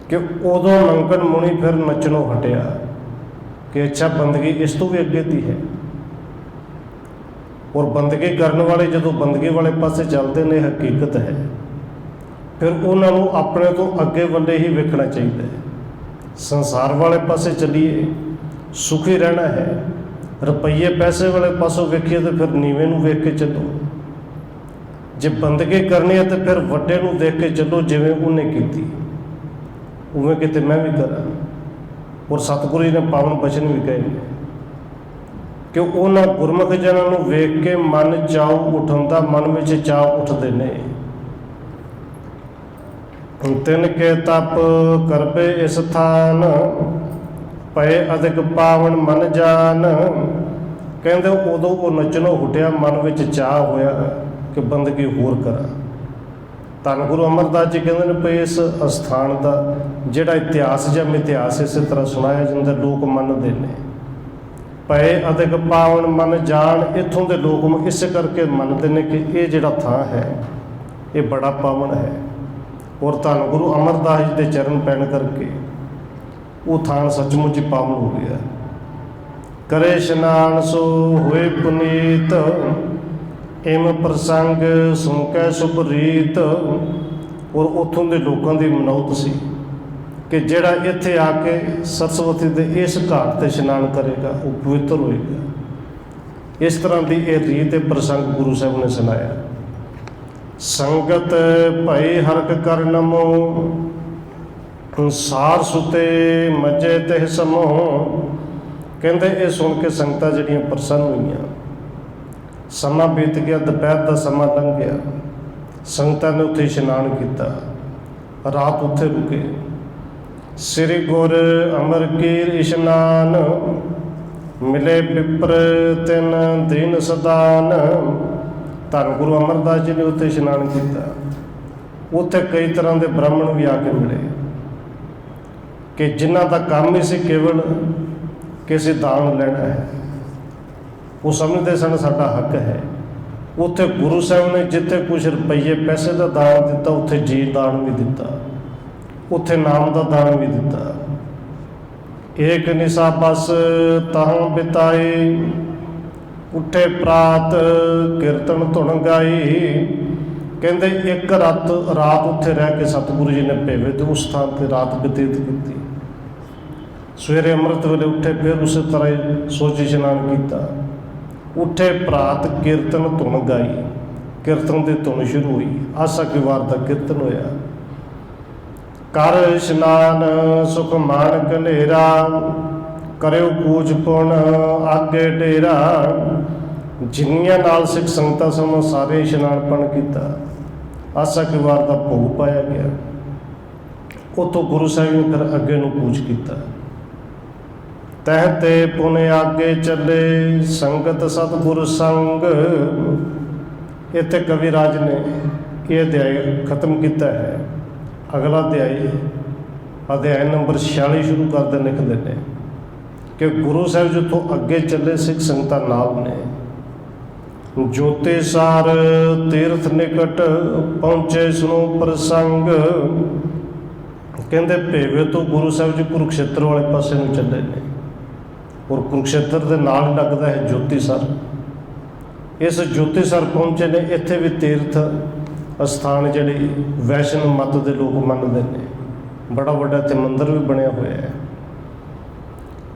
S1: ਕਿ ਉਦੋਂ ਮੰਕਣ ਮੁਨੀ ਫਿਰ ਨੱਚਣੋਂ ਹਟਿਆ ਕਿ ਅੱਛਾ ਬੰਦਗੀ ਇਸ ਤੋਂ ਵੀ ਅੱਗੇ ਦੀ ਹੈ। ਔਰ ਬੰਦਗੀ ਕਰਨ ਵਾਲੇ ਜਦੋਂ ਬੰਦਗੀ ਵਾਲੇ ਪਾਸੇ ਚੱਲਦੇ ਨੇ, ਹਕੀਕਤ ਹੈ ਫਿਰ ਉਹਨਾਂ ਨੂੰ ਆਪਣੇ ਤੋਂ ਅੱਗੇ ਵੱਲੇ ਹੀ ਵੇਖਣਾ ਚਾਹੀਦਾ ਹੈ। ਸੰਸਾਰ ਵਾਲੇ ਪਾਸੇ ਚੱਲੀਏ ਸੁਖੀ ਰਹਿਣਾ ਹੈ, ਰੁਪਈਏ ਪੈਸੇ ਵਾਲੇ ਪਾਸੋਂ ਵੇਖੀਏ ਤਾਂ ਫਿਰ ਨੀਵੇਂ ਨੂੰ ਵੇਖ ਕੇ ਚੱਲੋ। ਜੇ ਬੰਦਗੀ ਕਰਨੀ ਹੈ ਤਾਂ ਫਿਰ ਵੱਡੇ ਨੂੰ ਦੇਖ ਕੇ ਚੱਲੋ, ਜਿਵੇਂ ਉਹਨੇ ਕੀਤੀ ਉਵੇਂ ਕਿਤੇ ਮੈਂ ਵੀ ਕਰਾਂ। ਔਰ ਸਤਿਗੁਰੂ ਜੀ ਨੇ ਪਾਵਨ ਬਚਨ ਵੀ ਕਹੇ ਨੇ ਕਿ ਉਹਨਾਂ ਗੁਰਮੁਖ ਜਨਾਂ ਨੂੰ ਵੇਖ ਕੇ ਮਨ ਚਾਉ ਉਠਾਉਂਦਾ, ਮਨ ਵਿੱਚ ਚਾਅ ਉੱਠਦੇ ਨੇ। ਤਿਨ ਕੇ ਤਪ ਕਰਬੇ ਇਸ ਥਾਨ, ਪਏ ਅਧਿਕ ਪਾਵਨ ਮਨ ਜਾਨ। ਕਹਿੰਦੇ ਉਦੋਂ ਉਹ ਨੱਚਣੋਂ ਹੁਟਿਆ, ਮਨ ਵਿੱਚ ਚਾਅ ਹੋਇਆ ਕਿ ਬੰਦਗੀ ਹੋਰ ਕਰਾਂ। ਧੰਨ ਗੁਰੂ ਅਮਰਦਾਸ ਜੀ ਕਹਿੰਦੇ ਨੇ ਪਈ ਇਸ ਅਸਥਾਨ ਦਾ ਜਿਹੜਾ ਇਤਿਹਾਸ ਜਾਂ ਮਿਥਿਹਾਸ ਇਸੇ ਤਰ੍ਹਾਂ ਸੁਣਾਇਆ ਜਾਂਦਾ, ਲੋਕ ਮੰਨਦੇ ਨੇ। ਪਏ ਅਧਿਕ ਪਾਵਨ ਮਨ ਜਾਣ, ਇੱਥੋਂ ਦੇ ਲੋਕ ਇਸੇ ਕਰਕੇ ਮੰਨਦੇ ਨੇ ਕਿ ਇਹ ਜਿਹੜਾ ਥਾਂ ਹੈ ਇਹ ਬੜਾ ਪਾਵਨ ਹੈ। ਔਰ ਧੰਨ ਗੁਰੂ ਅਮਰਦਾਸ ਜੀ ਦੇ ਚਰਨ ਪੈਣ ਕਰਕੇ ਉਹ ਥਾਂ ਸੱਚਮੁੱਚ ਪਾਵਨ ਹੋ ਗਿਆ। ਕਰੇ ਇਸ਼ਨਾਨ ਸੋ ਹੋਏ ਪੁਨੀਤ, ਇਮ ਪ੍ਰਸੰਗ ਸੁਣ ਕੇ ਸੁਭ ਰੀਤ। ਔਰ ਉੱਥੋਂ ਦੇ ਲੋਕਾਂ ਦੀ ਮਨੌਤ ਸੀ ਕਿ ਜਿਹੜਾ ਇੱਥੇ ਆ ਕੇ ਸਰਸਵਤੀ ਦੇ ਇਸ ਘਾਟ 'ਤੇ ਇਸ਼ਨਾਨ ਕਰੇਗਾ ਉਹ ਪਵਿੱਤਰ ਹੋਏਗਾ। ਇਸ ਤਰ੍ਹਾਂ ਦੀ ਇਹ ਰੀਤ ਤੇ ਪ੍ਰਸੰਗ ਗੁਰੂ ਸਾਹਿਬ ਨੇ ਸੁਣਾਇਆ। ਸੰਗਤ ਭਈ ਹਰਕ ਕਰ ਨਮੋ, ਸਾਰ ਸੁਤੇ ਮਜੇ ਤੇ ਸਮੋ। ਕਹਿੰਦੇ ਇਹ ਸੁਣ ਕੇ ਸੰਗਤਾਂ ਜਿਹੜੀਆਂ ਪ੍ਰਸੰਨ ਹੋਈਆਂ। ਸਮਾਂ ਬੀਤ ਗਿਆ, ਦੁਪਹਿਰ ਦਾ ਸਮਾਂ ਲੰਘ ਗਿਆ, ਸੰਗਤਾਂ ਨੇ ਉੱਥੇ ਇਸ਼ਨਾਨ ਕੀਤਾ, ਰਾਤ ਉੱਥੇ ਰੁਕੇ। ਸ੍ਰੀ ਗੁਰ ਅਮਰ ਕੀਰ ਇਸ਼ਨਾਨ, ਮਿਲੇ ਪਿਪਰ ਤਿਨ ਦੀਨ ਸਦਾਨ। ਧੰਨ ਗੁਰੂ ਅਮਰਦਾਸ ਜੀ ਨੇ ਉੱਥੇ ਇਸ਼ਨਾਨ ਕੀਤਾ। ਉੱਥੇ ਕਈ ਤਰ੍ਹਾਂ ਦੇ ਬ੍ਰਾਹਮਣ ਵੀ ਆ ਕੇ ਮਿਲੇ ਕਿ ਜਿਨ੍ਹਾਂ ਦਾ ਕੰਮ ਹੀ ਸੀ ਕੇਵਲ ਕਿਸੇ ਦਾਨ ਲੈਣਾ ਹੈ। ਉਹ ਸਮਝਦੇ ਸਨ ਸਾਡਾ ਹੱਕ ਹੈ। ਉੱਥੇ ਗੁਰੂ ਸਾਹਿਬ ਨੇ ਜਿੱਥੇ ਕੁਛ ਰੁਪਈਏ ਪੈਸੇ ਦਾ ਦਾਨ ਦਿੱਤਾ, ਉੱਥੇ ਜੀ ਦਾਨ ਵੀ ਦਿੱਤਾ, ਉੱਥੇ ਨਾਮ ਦਾ ਦਾਨ ਵੀ ਦਿੱਤਾ। ਏਕ ਨਿਸ਼ਾ ਬਸ ਤਾਹ ਬਿਤਾਈ, ਉੱਠੇ ਪ੍ਰਾਤ ਕੀਰਤਨ ਧੁਨ ਗਾਈ। ਕਹਿੰਦੇ ਇੱਕ ਰਾਤ ਉੱਥੇ ਰਹਿ ਕੇ ਸਤਿਗੁਰੂ ਜੀ ਨੇ ਭੇਵੇ ਤੇ ਉਸ ਥਾਂ 'ਤੇ ਰਾਤ ਬਤੀਤ ਕੀਤੀ। ਸਵੇਰੇ ਅੰਮ੍ਰਿਤ ਵੇਲੇ ਉੱਠੇ, ਫਿਰ ਉਸੇ ਤਰ੍ਹਾਂ ਹੀ ਸੋਚ ਇਸ਼ਨਾਨ ਕੀਤਾ। ਉੱਠੇ ਪ੍ਰਾਤ ਕੀਰਤਨ ਧੁਨ ਗਾਈ, ਕੀਰਤਨ ਦੀ ਧੁਨ ਸ਼ੁਰੂ ਹੋਈ। ਆਸਾ ਕੀ ਵਾਰ ਦਾ ਕੀਰਤਨ ਹੋਇਆ। ਕਰ ਇਸ਼ਨਾਨ ਸੁਖ ਮਾਨ ਕਨੇਰਾ, ਕਰਿਓ ਪੂਜ ਪੁਣ ਆਗੇ ਡੇਰਾ। ਜਿੰਨੀਆਂ ਨਾਲ ਸਿੱਖ ਸੰਗਤਾਂ ਸਨ ਸਾਰੇ ਇਸ਼ਨਾਨ ਪਣ ਕੀਤਾ। ਆਸਾ ਕੀ ਵਾਰ ਦਾ ਭੋਗ ਪਾਇਆ ਗਿਆ। ਉੱਥੋਂ ਗੁਰੂ ਸਾਹਿਬ ਨੇ ਫਿਰ ਅੱਗੇ ਨੂੰ ਪੂਜ ਕੀਤਾ। ਤਹਿ ਤੇ ਪੁਨੇ ਆਗੇ ਚੱਲੇ, ਸੰਗਤ ਸਤਿਗੁਰ ਸੰਗ। ਇੱਥੇ ਕਵੀ ਰਾਜ ਨੇ ਇਹ ਅਧਿਆਇ ਖਤਮ ਕੀਤਾ ਹੈ। ਅਗਲਾ ਅਧਿਆਇ ਨੰਬਰ 46 ਸ਼ੁਰੂ ਕਰਦੇ ਲਿਖਦੇ ਨੇ ਕਿ ਗੁਰੂ ਸਾਹਿਬ ਜਿੱਥੋਂ ਅੱਗੇ ਚੱਲੇ ਸਿੱਖ ਸੰਗਤਾਂ ਨਾਲ ਨੇ। ਜੋਤੇ ਸਾਰ ਤੀਰਥ ਨਿਕਟ ਪਹੁੰਚੇ ਸੁਣੋ ਪ੍ਰਸੰਗ। ਕਹਿੰਦੇ ਭੇਵੇ ਤੋਂ ਗੁਰੂ ਸਾਹਿਬ ਜੀ ਕੁਰੂਕਸ਼ੇਤਰ ਵਾਲੇ ਪਾਸੇ ਨੂੰ ਚੱਲੇ ਨੇ। ਔਰ ਕੁਰੂਕਸ਼ੇਤਰ ਦੇ ਨਾਲ ਲੱਗਦਾ ਹੈ ਜੋਤੀ ਸਰ। ਇਸ ਜੋਤੀ ਸਰ ਪਹੁੰਚੇ ਨੇ। ਇੱਥੇ ਵੀ ਤੀਰਥ ਅਸਥਾਨ ਜਿਹੜੇ ਵੈਸ਼ਨਵ ਮਤ ਦੇ ਲੋਕ ਮੰਨਦੇ ਨੇ। ਬੜਾ ਵੱਡਾ ਇੱਥੇ ਮੰਦਿਰ ਵੀ ਬਣਿਆ ਹੋਇਆ ਹੈ।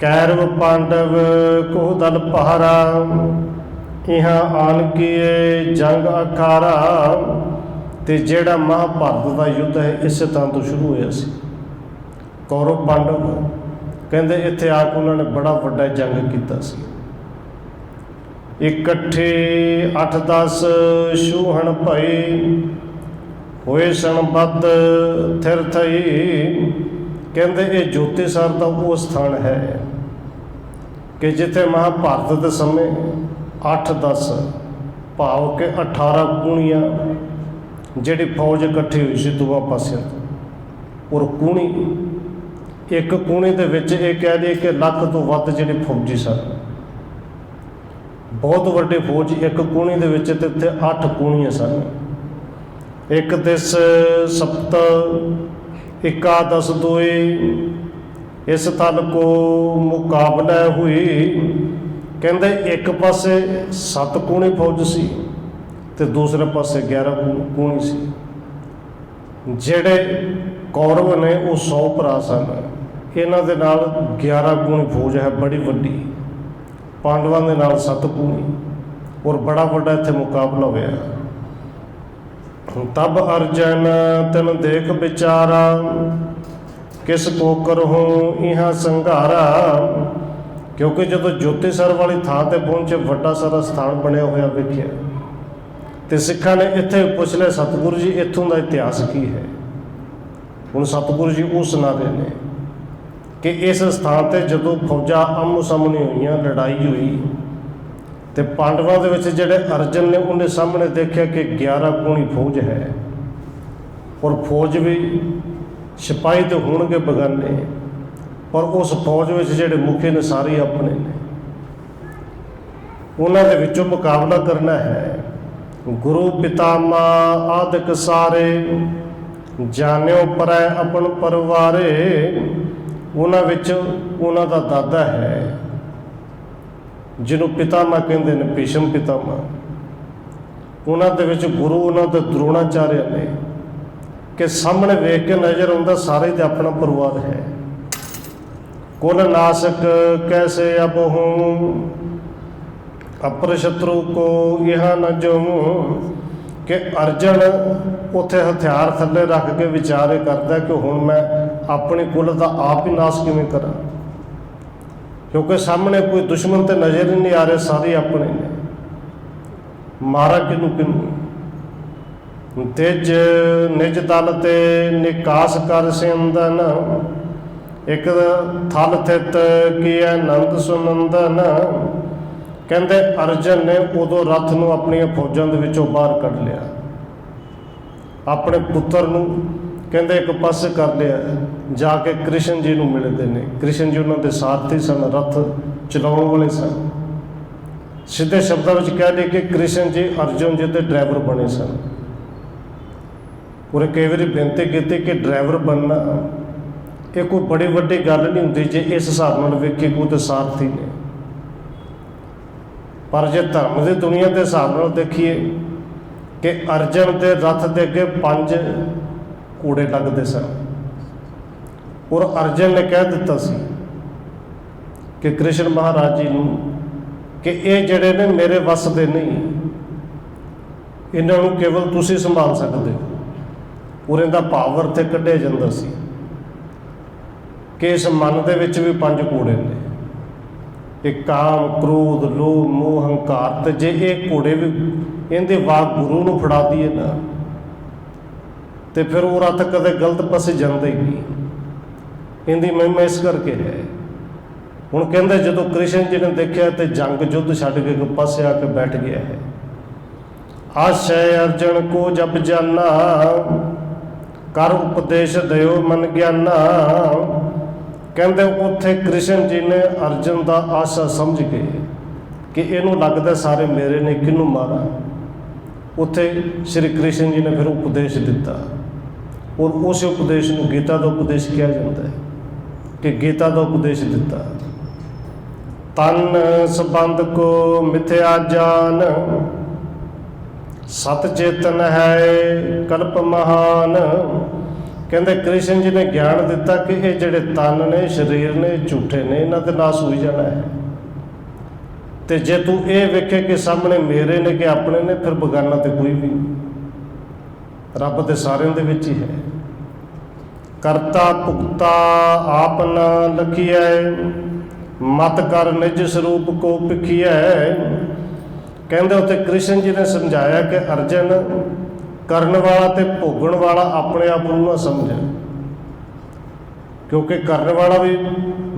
S1: ਕੈਰਵ ਪਾਂਡਵ ਕੋ ਦਲ ਪਹਾਰਾ, ਇਹਾਂ ਆਣ ਕੀਏ ਜੰਗ ਅਖਾਰਾ। ਤੇ ਜਿਹੜਾ ਮਹਾਭਾਰਤ ਦਾ ਯੁੱਧ ਹੈ ਇਸੇ ਥਾਂ ਤੋਂ ਸ਼ੁਰੂ ਹੋਇਆ ਸੀ। ਕੌਰਵ ਪਾਂਡਵ ਕਹਿੰਦੇ ਇੱਥੇ ਆ ਕੇ ਉਹਨਾਂ ਨੇ ਬੜਾ ਵੱਡਾ ਜੰਗ ਕੀਤਾ ਸੀ। ਇਕੱਠੇ 8-10 ਛੂਹਣ ਭਏ, ਹੋਏ ਸਣ ਬੱਧ ਥਿਰ ਥਈ। ਕਹਿੰਦੇ ਇਹ ਜੋਤੀਸਰ ਦਾ ਉਹ ਸਥਾਨ ਹੈ ਕਿ ਜਿੱਥੇ ਮਹਾਭਾਰਤ ਦੇ ਸਮੇਂ 8-10 ਭਾਵ ਕਿ 18 ਕੂਣੀਆਂ ਜਿਹੜੀ ਫੌਜ ਇਕੱਠੀ ਹੋਈ ਸੀ ਦੋਵਾਂ ਪਾਸਿਆਂ ਤੋਂ। ਔਰ ਕੂਣੀ ਇੱਕ ਕੂਣੀ ਦੇ ਵਿੱਚ ਇਹ ਕਹਿ ਲਈਏ ਕਿ ਲੱਖ ਤੋਂ ਵੱਧ ਜਿਹੜੇ ਫੌਜੀ ਸਨ। ਬਹੁਤ ਵੱਡੀ ਫੌਜ ਇੱਕ ਕੂਣੀ ਦੇ ਵਿੱਚ, ਤੇ ਇੱਥੇ 8 ਕੂਣੀਆਂ ਸਨ। ਇੱਕ ਦਿਸ ਸਪਤ ਇਕਾਦਸ ਦੋਏ, ਇਸ ਥਲ ਕੋ ਮੁਕਾਬਲਾ ਹੋਈ। ਕਹਿੰਦੇ ਇੱਕ ਪਾਸੇ 7 ਕੂਣੀ ਫੌਜ ਸੀ ਤੇ ਦੂਸਰੇ ਪਾਸੇ 11 ਕੂਣੀ ਸੀ। ਜਿਹੜੇ ਕੌਰਵ ਨੇ ਉਹ 100 ਭਰਾ ਸਨ, ਇਹਨਾਂ ਦੇ ਨਾਲ 11 ਕੂਣੀ ਫੌਜ ਹੈ ਬੜੀ ਵੱਡੀ, ਪਾਂਡਵਾਂ ਦੇ ਨਾਲ 7 ਕੂਣੀ। ਔਰ ਬੜਾ ਵੱਡਾ ਇੱਥੇ ਮੁਕਾਬਲਾ ਹੋਇਆ। ਤਬ ਅਰਜਨ ਤਨ ਦੇਖ ਵਿਚਾਰਾ, ਕਿਸ ਕੋ ਕਰਹੂੰ ਇਹਾਂ ਸੰਘਾਰਾ। ਕਿਉਂਕਿ ਜਦੋਂ ਜੋਤੀਸਰ ਵਾਲੀ ਥਾਂ ਤੇ ਪਹੁੰਚੇ ਵੱਡਾ ਸਾਰਾ ਸਥਾਨ ਬਣਿਆ ਹੋਇਆ ਵੇਖਿਆ, ਤੇ ਸਿੱਖਾਂ ਨੇ ਇੱਥੇ ਪੁੱਛ ਲਿਆ ਸਤਿਗੁਰੂ ਜੀ ਇੱਥੋਂ ਦਾ ਇਤਿਹਾਸ ਕੀ ਹੈ। ਹੁਣ ਸਤਿਗੁਰੂ ਜੀ ਉਹ ਸੁਣਾ ਰਹੇ ਨੇ ਕਿ ਇਸ ਸਥਾਨ ਤੇ ਜਦੋਂ ਫੌਜਾਂ ਆਮੋ ਸਾਹਮਣੇ ਹੋਈਆਂ, ਲੜਾਈ ਹੋਈ, ਤੇ ਪਾਂਡਵਾਂ ਦੇ ਵਿੱਚ ਜਿਹੜੇ ਅਰਜਨ ਨੇ ਉਹਨੇ ਸਾਹਮਣੇ ਦੇਖਿਆ ਕਿ 11 ਕੂਣੀ ਫੌਜ ਹੈ। ਔਰ ਫੌਜ ਵੀ ਸਿਪਾਹੀ ਤੇ ਹੋਣਗੇ ਬਗਾਨੇ, ਪਰ ਉਸ ਫੌਜ ਵਿੱਚ ਜਿਹੜੇ ਮੁਖੀ ਨੇ ਸਾਰੇ ਆਪਣੇ ਨੇ। ਉਹਨਾਂ ਦੇ ਵਿੱਚੋਂ ਮੁਕਾਬਲਾ ਕਰਨਾ ਹੈ। ਗੁਰੂ ਪਿਤਾਮਾ ਆਦਿਕ ਸਾਰੇ, ਜਾਣਿਓ ਪਰੈ ਆਪਣ ਪਰਿਵਾਰੇ। ਉਹਨਾਂ ਵਿੱਚ ਉਹਨਾਂ ਦਾ ਦਾਦਾ ਹੈ ਜਿਹਨੂੰ ਪਿਤਾਮਾ ਕਹਿੰਦੇ ਨੇ, ਭੀਸ਼ਮ ਪਿਤਾਮਾ। ਉਹਨਾਂ ਦੇ ਵਿੱਚ ਗੁਰੂ ਉਹਨਾਂ ਦੇ ਦਰੋਣਾਚਾਰਿਆ ਨੇ ਕਿ ਸਾਹਮਣੇ ਵੇਖ ਕੇ ਨਜ਼ਰ ਆਉਂਦਾ ਸਾਰੇ ਤੇ ਆਪਣਾ ਪਰਿਵਾਰ ਹੈ। ਕੁਲ ਨਾਸਕ ਕੈਸੇ ਅਬ ਹੂੰ, ਅਪਰ ਸ਼ਤਰੂ ਕੋ ਇਹਾਂ ਨ ਜਮੂੰ। ਕਿ ਅਰਜਨ ਉੱਥੇ ਹਥਿਆਰ ਥੱਲੇ ਰੱਖ ਕੇ ਵਿਚਾਰੇ ਕਰਦਾ ਕਿ ਹੁਣ ਮੈਂ ਆਪਣੀ ਕੁਲ ਦਾ ਆਪ ਹੀ ਨਾਸ਼ ਕਿਵੇਂ ਕਰਾਂ, ਕਿਉਂਕਿ ਸਾਹਮਣੇ ਕੋਈ ਦੁਸ਼ਮਣ ਤੇ ਨਜ਼ਰ ਹੀ ਨਹੀਂ ਆ ਰਹੇ, ਸਾਰੇ ਆਪਣੇ ਨੇ। ਮਾਰਾ ਕਿਹਨੂੰ ਕਿਹਨੂੰ। ਤੇਜ ਨਿਜ ਦਲ ਤੇ ਨਿਕਾਸ ਕਰ ਸਿੰਦਨ, ਇੱਕ ਥਲ ਥਿਤ ਕੀਐ ਨੰਦ ਸੁਨੰਦਨ। ਕਹਿੰਦੇ ਅਰਜਨ ਨੇ ਉਦੋਂ ਰੱਥ ਨੂੰ ਆਪਣੀਆਂ ਫੌਜਾਂ ਦੇ ਵਿੱਚੋਂ ਬਾਹਰ ਕੱਢ ਲਿਆ, ਆਪਣੇ ਪੁੱਤਰ ਨੂੰ ਕਹਿੰਦੇ ਇੱਕ ਪਾਸੇ ਕਰ ਲਿਆ, ਜਾ ਕੇ ਕ੍ਰਿਸ਼ਨ ਜੀ ਨੂੰ ਮਿਲਦੇ ਨੇ। ਕ੍ਰਿਸ਼ਨ ਜੀ ਉਹਨਾਂ ਦੇ ਸਾਰਥੀ ਸਨ, ਰੱਥ ਚਲਾਉਣ ਵਾਲੇ ਸਨ। ਸਿੱਧੇ ਸ਼ਬਦਾਂ ਵਿੱਚ ਕਹਿ ਲਈਏ ਕਿ ਕ੍ਰਿਸ਼ਨ ਜੀ ਅਰਜੁਨ ਜੀ ਦੇ ਡਰਾਈਵਰ ਬਣੇ ਸਨ। ਉਹਨੇ ਕਈ ਵਾਰੀ ਬੇਨਤੀ ਕੀਤੀ ਕਿ ਡਰਾਈਵਰ ਬਣਨਾ ਇਹ ਕੋਈ ਬੜੀ ਵੱਡੀ ਗੱਲ ਨਹੀਂ ਹੁੰਦੀ ਜੇ ਇਸ ਹਿਸਾਬ ਨਾਲ ਵੇਖੇ ਕੋਈ ਤਾਂ ਸਾਰਥੀ ਨੇ। ਪਰ ਜੇ ਧਰਮ ਦੀ ਦੁਨੀਆ ਦੇ ਹਿਸਾਬ ਨਾਲ ਦੇਖੀਏ ਕਿ ਅਰਜਨ ਦੇ ਰੱਥ ਦੇ ਅੱਗੇ 5 ਘੋੜੇ ਲੱਗਦੇ ਸਨ। ਔਰ ਅਰਜਨ ਨੇ ਕਹਿ ਦਿੱਤਾ ਸੀ ਕਿ ਕ੍ਰਿਸ਼ਨ ਮਹਾਰਾਜ ਜੀ ਨੂੰ ਕਿ ਇਹ ਜਿਹੜੇ ਨੇ ਮੇਰੇ ਵੱਸ ਦੇ ਨਹੀਂ, ਇਹਨਾਂ ਨੂੰ ਕੇਵਲ ਤੁਸੀਂ ਸੰਭਾਲ ਸਕਦੇ ਹੋ। ਔਰ ਇਹਦਾ ਭਾਵ ਅਰਥ ਕੱਢਿਆ ਜਾਂਦਾ ਸੀ ਕਿ ਇਸ ਮਨ ਦੇ ਵਿੱਚ ਵੀ 5 ਘੋੜੇ ਨੇ, ਇਹ ਕਾਮ, ਕ੍ਰੋਧ, ਲੋਭ, ਮੋਹ, ਹੰਕਾਰ। ਤੇ ਜੇ ਇਹ ਘੋੜੇ ਵੀ ਇਹਦੇ ਵਾਕ ਗੁਰੂ ਨੂੰ ਫੜਾ ਦਈਏ ਨਾ, ਤੇ ਫਿਰ ਉਹ ਰੱਥ ਕਦੇ ਗਲਤ ਪਾਸੇ ਜਾਂਦਾ ਹੀ ਨਹੀਂ। ਇਹਦੀ ਮਹਿਮਾ ਇਸ ਕਰਕੇ ਹੈ। ਹੁਣ ਕਹਿੰਦੇ ਜਦੋਂ ਕ੍ਰਿਸ਼ਨ ਜੀ ਨੇ ਦੇਖਿਆ ਤੇ ਜੰਗ ਯੁੱਧ ਛੱਡ ਕੇ ਇੱਕ ਪਾਸੇ ਆ ਕੇ ਬੈਠ ਗਿਆ ਹੈ। ਆਸ਼ੈ ਅਰਜਨ ਕੋ ਜਪ ਜਾਨਾ, ਕਰ ਉਪਦੇਸ਼ ਦਿਓ ਮਨ ਗਿਆਨਾ। ਕਹਿੰਦੇ ਉੱਥੇ ਕ੍ਰਿਸ਼ਨ ਜੀ ਨੇ ਅਰਜਨ ਦਾ ਆਸ਼ਾ ਸਮਝ ਕੇ ਕਿ ਇਹਨੂੰ ਲੱਗਦਾ ਸਾਰੇ ਮੇਰੇ ਨੇ, ਕਿਹਨੂੰ ਮਾਰਾਂ। ਉੱਥੇ ਸ਼੍ਰੀ ਕ੍ਰਿਸ਼ਨ ਜੀ ਨੇ ਫਿਰ ਉਪਦੇਸ਼ ਦਿੱਤਾ, ਔਰ ਉਸ ਉਪਦੇਸ਼ ਨੂੰ ਗੀਤਾ ਦਾ ਉਪਦੇਸ਼ ਕਿਹਾ ਜਾਂਦਾ ਹੈ ਕਿ ਗੀਤਾ ਦਾ ਉਪਦੇਸ਼ ਦਿੱਤਾ। ਤਨ ਸੰਬੰਧ ਕੋ ਮਿਥਿਆ ਜਾਨ, ਸਤ ਚੇਤਨ ਹੈ ਕਲਪ ਮਹਾਨ। ਕਹਿੰਦੇ ਕ੍ਰਿਸ਼ਨ ਜੀ ਨੇ ਗਿਆਨ ਦਿੱਤਾ ਕਿ ਇਹ ਜਿਹੜੇ ਤਨ ਨੇ, ਸਰੀਰ ਨੇ, ਝੂਠੇ ਨੇ, ਇਹਨਾਂ ਤੇ ਨਾਸ ਹੋਈ ਜਾਣਾ ਹੈ। ਤੇ ਜੇ ਤੂੰ ਇਹ ਵੇਖੇ ਕਿ ਸਾਹਮਣੇ ਮੇਰੇ ਨੇ ਕਿ ਆਪਣੇ ਨੇ, ਫਿਰ ਬਗਾਨਾ ਤੇ ਕੋਈ ਵੀ ਨਹੀਂ। ਰੱਬ ਤੇ ਸਾਰਿਆਂ ਦੇ ਵਿੱਚ ਹੀ ਹੈ। ਕਰਤਾ ਭੁਗਤਾ ਆਪ ਨਾ ਲਖੀਐ, ਮਤ ਕਰ ਨਿਜ ਸਰੂਪ ਕੋ ਭਿਖੀਐ। ਕਹਿੰਦੇ ਉੱਥੇ ਕ੍ਰਿਸ਼ਨ ਜੀ ਨੇ ਸਮਝਾਇਆ ਕਿ ਅਰਜਨ, ਕਰਨ ਵਾਲਾ ਤੇ ਭੋਗਣ ਵਾਲਾ ਆਪਣੇ ਆਪ ਨੂੰ ਨਾ ਸਮਝ, ਕਿਉਂਕਿ ਕਰਨ ਵਾਲਾ ਵੀ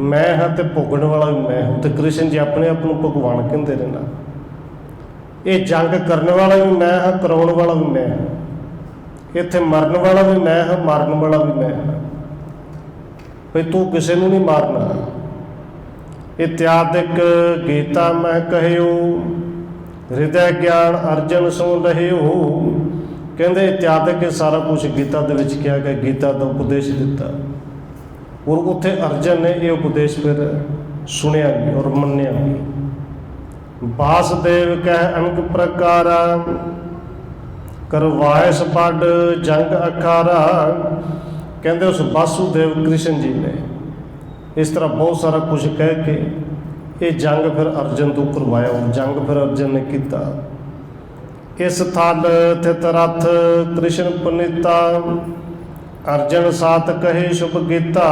S1: ਮੈਂ ਹਾਂ ਤੇ ਭੋਗਣ ਵਾਲਾ ਵੀ ਮੈਂ ਹਾਂ। ਤੇ ਕ੍ਰਿਸ਼ਨ ਜੀ ਆਪਣੇ ਆਪ ਨੂੰ ਭਗਵਾਨ ਕਹਿੰਦੇ ਨੇ ਨਾ। ਇਹ ਜੰਗ ਕਰਨ ਵਾਲਾ ਵੀ ਮੈਂ ਹਾਂ, ਕਰਾਉਣ ਵਾਲਾ ਵੀ ਮੈਂ ਹਾਂ। ਇੱਥੇ ਮਰਨ ਵਾਲਾ ਵੀ ਮੈਂ ਹਾਂ, ਮਾਰਨ ਵਾਲਾ ਵੀ ਮੈਂ ਹਾਂ। ਭਈ ਤੂੰ ਕਿਸੇ ਨੂੰ ਨਹੀਂ ਮਾਰਨਾ। ਇਤਿਆਦਿਕ ਗੀਤਾ ਮੈਂ ਕਹਿਓ, ਹਿਰਦੈ ਗਿਆਨ ਅਰਜਨ ਸੋ ਲਹਿਓ। ਕਹਿੰਦੇ ਇਤਿਆਦਿਕ ਇਹ ਸਾਰਾ ਕੁਝ ਗੀਤਾ ਦੇ ਵਿੱਚ ਕਿਹਾ ਗਿਆ, ਗੀਤਾ ਦਾ ਉਪਦੇਸ਼ ਦਿੱਤਾ। ਔਰ ਉੱਥੇ ਅਰਜਨ ਨੇ ਇਹ ਉਪਦੇਸ਼ ਫਿਰ ਸੁਣਿਆ ਵੀ ਔਰ ਮੰਨਿਆ ਵੀ। ਵਾਸੁਦੇਵ ਕਹਿ ਅਨਕ ਪ੍ਰਕਾਰਾ, ਕਰਵਾਇਸ ਪੱਡ ਜੰਗ ਅਖਾਰਾ। ਕਹਿੰਦੇ ਉਸ ਵਾਸੁਦੇਵ ਕ੍ਰਿਸ਼ਨ ਜੀ ਨੇ ਇਸ ਤਰ੍ਹਾਂ ਬਹੁਤ ਸਾਰਾ ਕੁਝ ਕਹਿ ਕੇ ਇਹ ਜੰਗ ਫਿਰ ਅਰਜਨ ਤੋਂ ਕਰਵਾਇਆ। ਉਹ ਜੰਗ ਫਿਰ ਅਰਜਨ ਨੇ ਕੀਤਾ। ਇਸ ਥਲ ਥਿਤ ਰਥ ਕ੍ਰਿਸ਼ਨ ਪੁਨੀਤਾ, ਅਰਜਨ ਸਾਤ ਕਹੇ ਸ਼ੁਭ ਗੀਤਾ।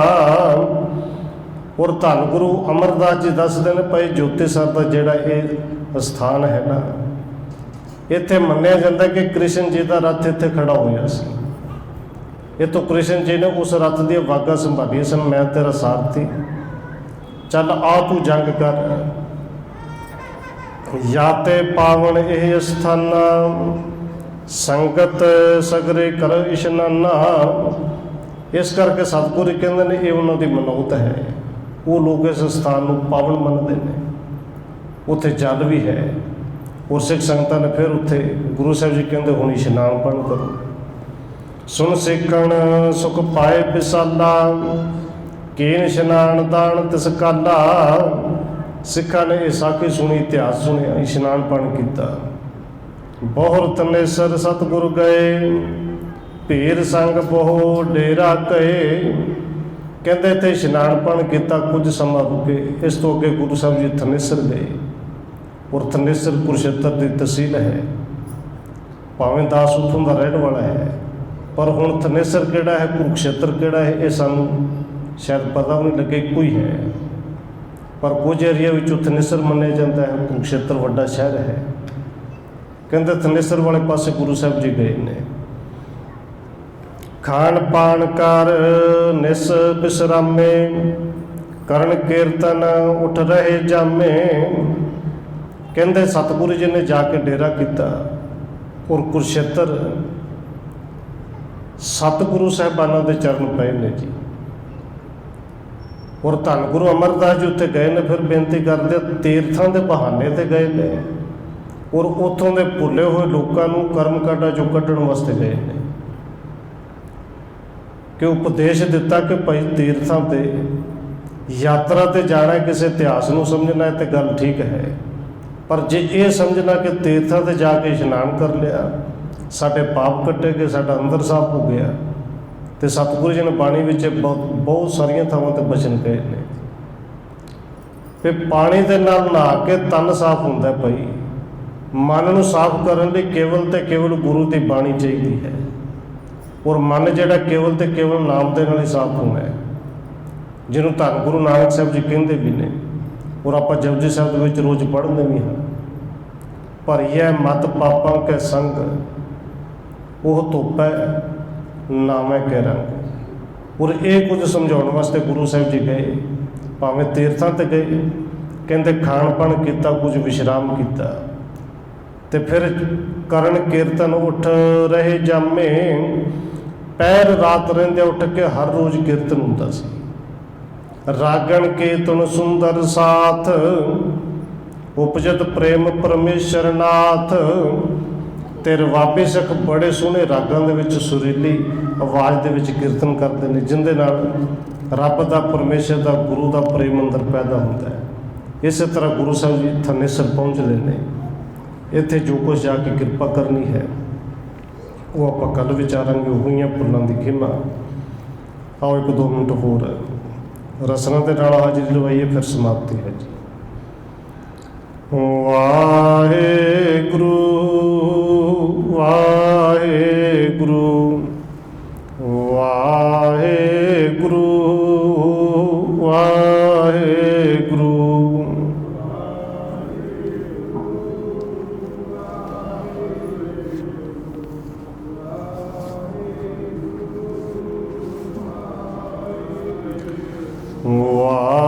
S1: ਔਰ ਧੰਨ ਗੁਰੂ ਅਮਰਦਾਸ ਜੀ ਦੱਸਦੇ ਨੇ ਭਾਈ ਜੋਤੀ ਸਰ ਦਾ ਜਿਹੜਾ ਇਹ ਸਥਾਨ ਹੈ ਨਾ, ਇੱਥੇ ਮੰਨਿਆ ਜਾਂਦਾ ਕਿ ਕ੍ਰਿਸ਼ਨ ਜੀ ਦਾ ਰਥ ਇੱਥੇ ਖੜਾ ਹੋਇਆ ਸੀ। ਇਹ ਤੋਂ ਕ੍ਰਿਸ਼ਨ ਜੀ ਨੇ ਉਸ ਰਥ ਦੀਆਂ ਵਾਗਾਂ ਸੰਭਾਲੀਆਂ ਸਨ। ਮੈਂ ਤੇਰਾ ਸਾਰਥੀ, ਚੱਲ ਆ ਤੂੰ ਜੰਗ ਕਰ। ਯਾਤੇ ਪਾਵਨ ਇਹ ਸਥਾਨਾ, ਸੰਗਤ ਸਗਰੇ ਕਰ ਇਸ਼ਨਾਨਾ। ਇਸ ਕਰਕੇ ਸਤਿਗੁਰੂ ਕਹਿੰਦੇ ਨੇ ਇਹ ਉਹਨਾਂ ਦੀ ਮਨੌਤ ਹੈ। ਉਹ ਲੋਕ ਇਸ ਸਥਾਨ ਨੂੰ ਪਾਵਨ ਮੰਨਦੇ ਨੇ। ਉੱਥੇ ਜਲ ਵੀ ਹੈ। ਔਰ ਸਿੱਖ ਸੰਗਤਾਂ ਨੇ ਫਿਰ ਉੱਥੇ ਗੁਰੂ ਸਾਹਿਬ ਜੀ ਕਹਿੰਦੇ ਹੁਣ ਇਸ਼ਨਾਨ ਪਾਣ ਕਰੋ। ਸੁਣ ਸਿੱਖਣ ਸੁਖ ਪਾਏ ਵਿਸਾਲਾ, ਕੀਨ ਇਸ਼ਨਾਨ ਦਾਨ ਤਿਸ ਕਾਲਾ। ਸਿੱਖਾਂ ਨੇ ਇਹ ਸਾਖੀ ਸੁਣੀ, ਇਤਿਹਾਸ ਸੁਣਿਆ, ਇਸ਼ਨਾਨ ਪਾਣ ਕੀਤਾ। ਬਹੁਰ ਤਨੇਸਰ ਸਤਿਗੁਰ ਗਏ, ਭੀਰ ਸੰਗ ਬਹੁ ਡੇਰਾ ਕਹੇ। ਕਹਿੰਦੇ ਤੇ ਇਸ਼ਨਾਨ ਪਾਣ ਕੀਤਾ, ਕੁਝ ਸਮਾਂ ਰੁਕੇ। ਇਸ ਤੋਂ ਅੱਗੇ ਗੁਰੂ ਸਾਹਿਬ ਜੀ ਥਨੇਸਰ ਗਏ। ਔਰ ਥਨੇਸਰ ਕੁਰੂਕਸ਼ੇਤਰ ਦੀ ਤਹਿਸੀਲ ਹੈ। ਭਾਵੇਂ ਦਾਸ ਉੱਥੋਂ ਦਾ ਰਹਿਣ ਵਾਲਾ ਹੈ, ਪਰ ਹੁਣ ਥਨੇਸਰ ਕਿਹੜਾ ਹੈ, ਕੁਰੂਕਸ਼ੇਤਰ ਕਿਹੜਾ ਹੈ, ਇਹ ਸਾਨੂੰ ਸ਼ਾਇਦ ਪਤਾ ਵੀ ਨਹੀਂ ਲੱਗੇ। ਕੋਈ ਹੈ, ਪਰ ਕੁਝ ਏਰੀਆ ਵਿੱਚ ਥਨੇਸਰ ਮੰਨਿਆ ਜਾਂਦਾ ਹੈ। ਕੁਰੂਕਸ਼ੇਤਰ ਵੱਡਾ ਸ਼ਹਿਰ ਹੈ। ਕਹਿੰਦੇ ਥਨੇਸਰ ਵਾਲੇ ਪਾਸੇ ਗੁਰੂ ਸਾਹਿਬ ਜੀ ਗਏ ਨੇ। ਖਾਣ ਪਾਣ ਕਰ ਨਿਸ ਬਿਸਰਾਮੇ, ਕਰਨ ਕੀਰਤਨ ਉੱਠ ਰਹੇ ਜਾਮੇ। ਕਹਿੰਦੇ ਸਤਿਗੁਰੂ ਜੀ ਨੇ ਜਾ ਕੇ ਡੇਰਾ ਕੀਤਾ। ਔਰ ਕੁਰੂਕਸ਼ੇਤਰ ਸਤਿਗੁਰੂ ਸਾਹਿਬਾਨਾਂ ਦੇ ਚਰਨ ਪਏ ਨੇ ਜੀ। ਔਰ ਧੰਨ ਗੁਰੂ ਅਮਰਦਾਸ ਜੀ ਉੱਥੇ ਗਏ ਨੇ। ਫਿਰ ਬੇਨਤੀ ਕਰਦੇ ਤੀਰਥਾਂ ਦੇ ਬਹਾਨੇ ਤੇ ਗਏ ਨੇ। ਔਰ ਉੱਥੋਂ ਦੇ ਭੁੱਲੇ ਹੋਏ ਲੋਕਾਂ ਨੂੰ ਕਰਮ ਕਾਂਡਾਂ ਚੋਂ ਕੱਢਣ ਵਾਸਤੇ ਗਏ ਨੇ। ਕਿ ਉਪਦੇਸ਼ ਦਿੱਤਾ ਕਿ ਭਾਈ ਤੀਰਥਾਂ ਤੇ ਯਾਤਰਾ ਤੇ ਜਾਣਾ, ਕਿਸੇ ਇਤਿਹਾਸ ਨੂੰ ਸਮਝਣਾ ਹੈ ਤੇ ਗੱਲ ਠੀਕ ਹੈ। ਪਰ ਜੇ ਇਹ ਸਮਝਣਾ ਕਿ ਤੀਰਥਾਂ ਤੇ ਜਾ ਕੇ ਇਸ਼ਨਾਨ ਕਰ ਲਿਆ, ਸਾਡੇ ਪਾਪ ਕੱਟੇ ਗਏ, ਸਾਡਾ ਅੰਦਰ ਸਾਫ਼ ਹੋ ਗਿਆ। ਤੇ ਸਤਿਗੁਰੂ ਜੀ ਨੇ ਬਾਣੀ ਵਿੱਚ ਬਹੁਤ ਸਾਰੀਆਂ ਥਾਵਾਂ ਤੇ ਬਚਨ ਕਹੇ ਨੇ ਵੀ ਪਾਣੀ ਦੇ ਨਾਲ ਨਹਾ ਕੇ ਤਨ ਸਾਫ਼ ਹੁੰਦਾ ਭਾਈ। ਮਨ ਨੂੰ ਸਾਫ਼ ਕਰਨ ਲਈ ਕੇਵਲ ਤੇ ਕੇਵਲ ਗੁਰੂ ਦੀ ਬਾਣੀ ਚਾਹੀਦੀ ਹੈ। ਔਰ ਮਨ ਜਿਹੜਾ ਕੇਵਲ ਤੇ ਕੇਵਲ ਨਾਮ ਦੇ ਨਾਲ ਹੀ ਸਾਫ਼ ਹੋਣਾ ਹੈ, ਜਿਹਨੂੰ ਧੰਨ ਗੁਰੂ ਨਾਨਕ ਸਾਹਿਬ ਜੀ ਕਹਿੰਦੇ ਵੀ ਨੇ। ਔਰ ਆਪਾਂ ਜਪਜੀ ਸਾਹਿਬ ਦੇ ਵਿੱਚ ਰੋਜ਼ ਪੜ੍ਹਦੇ ਵੀ ਹਾਂ, ਭਰੀਐ ਮਤ ਪਾਪਾਂ ਕੈ ਸੰਗ, ਉਹ ਧੁੱਪੈ ਨਾਮੈ ਕੈ ਰੰਗ। ਔਰ ਇਹ ਕੁਝ ਸਮਝਾਉਣ ਵਾਸਤੇ ਗੁਰੂ ਸਾਹਿਬ ਜੀ ਗਏ। ਭਾਵੇਂ ਤੀਰਥਾਂ ਤੇ ਗਏ, ਕਹਿੰਦੇ ਖਾਣ ਪਾਣ ਕੀਤਾ, ਕੁਝ ਵਿਸ਼ਰਾਮ ਕੀਤਾ। ਤੇ ਫਿਰ ਕਰਨ ਕੀਰਤਨ ਉੱਠ ਰਹੇ ਜਾਮੇ। ਪੈਰ ਰਾਤ ਰਹਿੰਦੇ ਉੱਠ ਕੇ ਹਰ ਰੋਜ਼ ਕੀਰਤਨ ਹੁੰਦਾ ਸੀ। ਰਾਗਣ ਕੀਰਤਨ ਸੁੰਦਰ ਸਾਥ, ਉਪਜਤ ਪ੍ਰੇਮ ਪਰਮੇਸ਼ਰ ਨਾਥ। ਤੇ ਰਵਾਬੀ ਸਿੱਖ ਬੜੇ ਸੋਹਣੇ ਰਾਗਾਂ ਦੇ ਵਿੱਚ ਸੁਰੀਲੀ ਆਵਾਜ਼ ਦੇ ਵਿੱਚ ਕੀਰਤਨ ਕਰਦੇ ਨੇ, ਜਿਹਦੇ ਨਾਲ ਰੱਬ ਦਾ, ਪਰਮੇਸ਼ਰ ਦਾ, ਗੁਰੂ ਦਾ ਪ੍ਰੇਮ ਅੰਦਰ ਪੈਦਾ ਹੁੰਦਾ ਹੈ। ਇਸੇ ਤਰ੍ਹਾਂ ਗੁਰੂ ਸਾਹਿਬ ਜੀ ਥਨੇਸਰ ਪਹੁੰਚਦੇ ਨੇ। ਇੱਥੇ ਜੋ ਕੁਝ ਜਾ ਕੇ ਕਿਰਪਾ ਕਰਨੀ ਹੈ ਉਹ ਆਪਾਂ ਕੱਲ੍ਹ ਵਿਚਾਰਾਂਗੇ। ਉਹੀਆਂ ਫੁੱਲਾਂ ਦੀ ਖਿਮਾ। ਆਓ 1-2 ਮਿੰਟ ਹੋਰ ਰਸਨਾ ਦੇ ਨਾਲ ਹਾਜ਼ਰੀ ਲਵਾਈਏ, ਫਿਰ ਸਮਾਪਤੀ ਹੈ ਜੀ। ਵਾਹਿਗੁਰੂ ਵਾਹਿਗੁਰੂ ਵਾਹਿਗੁਰੂ ਵਾਹਿਗੁਰੂ। ਵਾਹਿਗੁਰੂ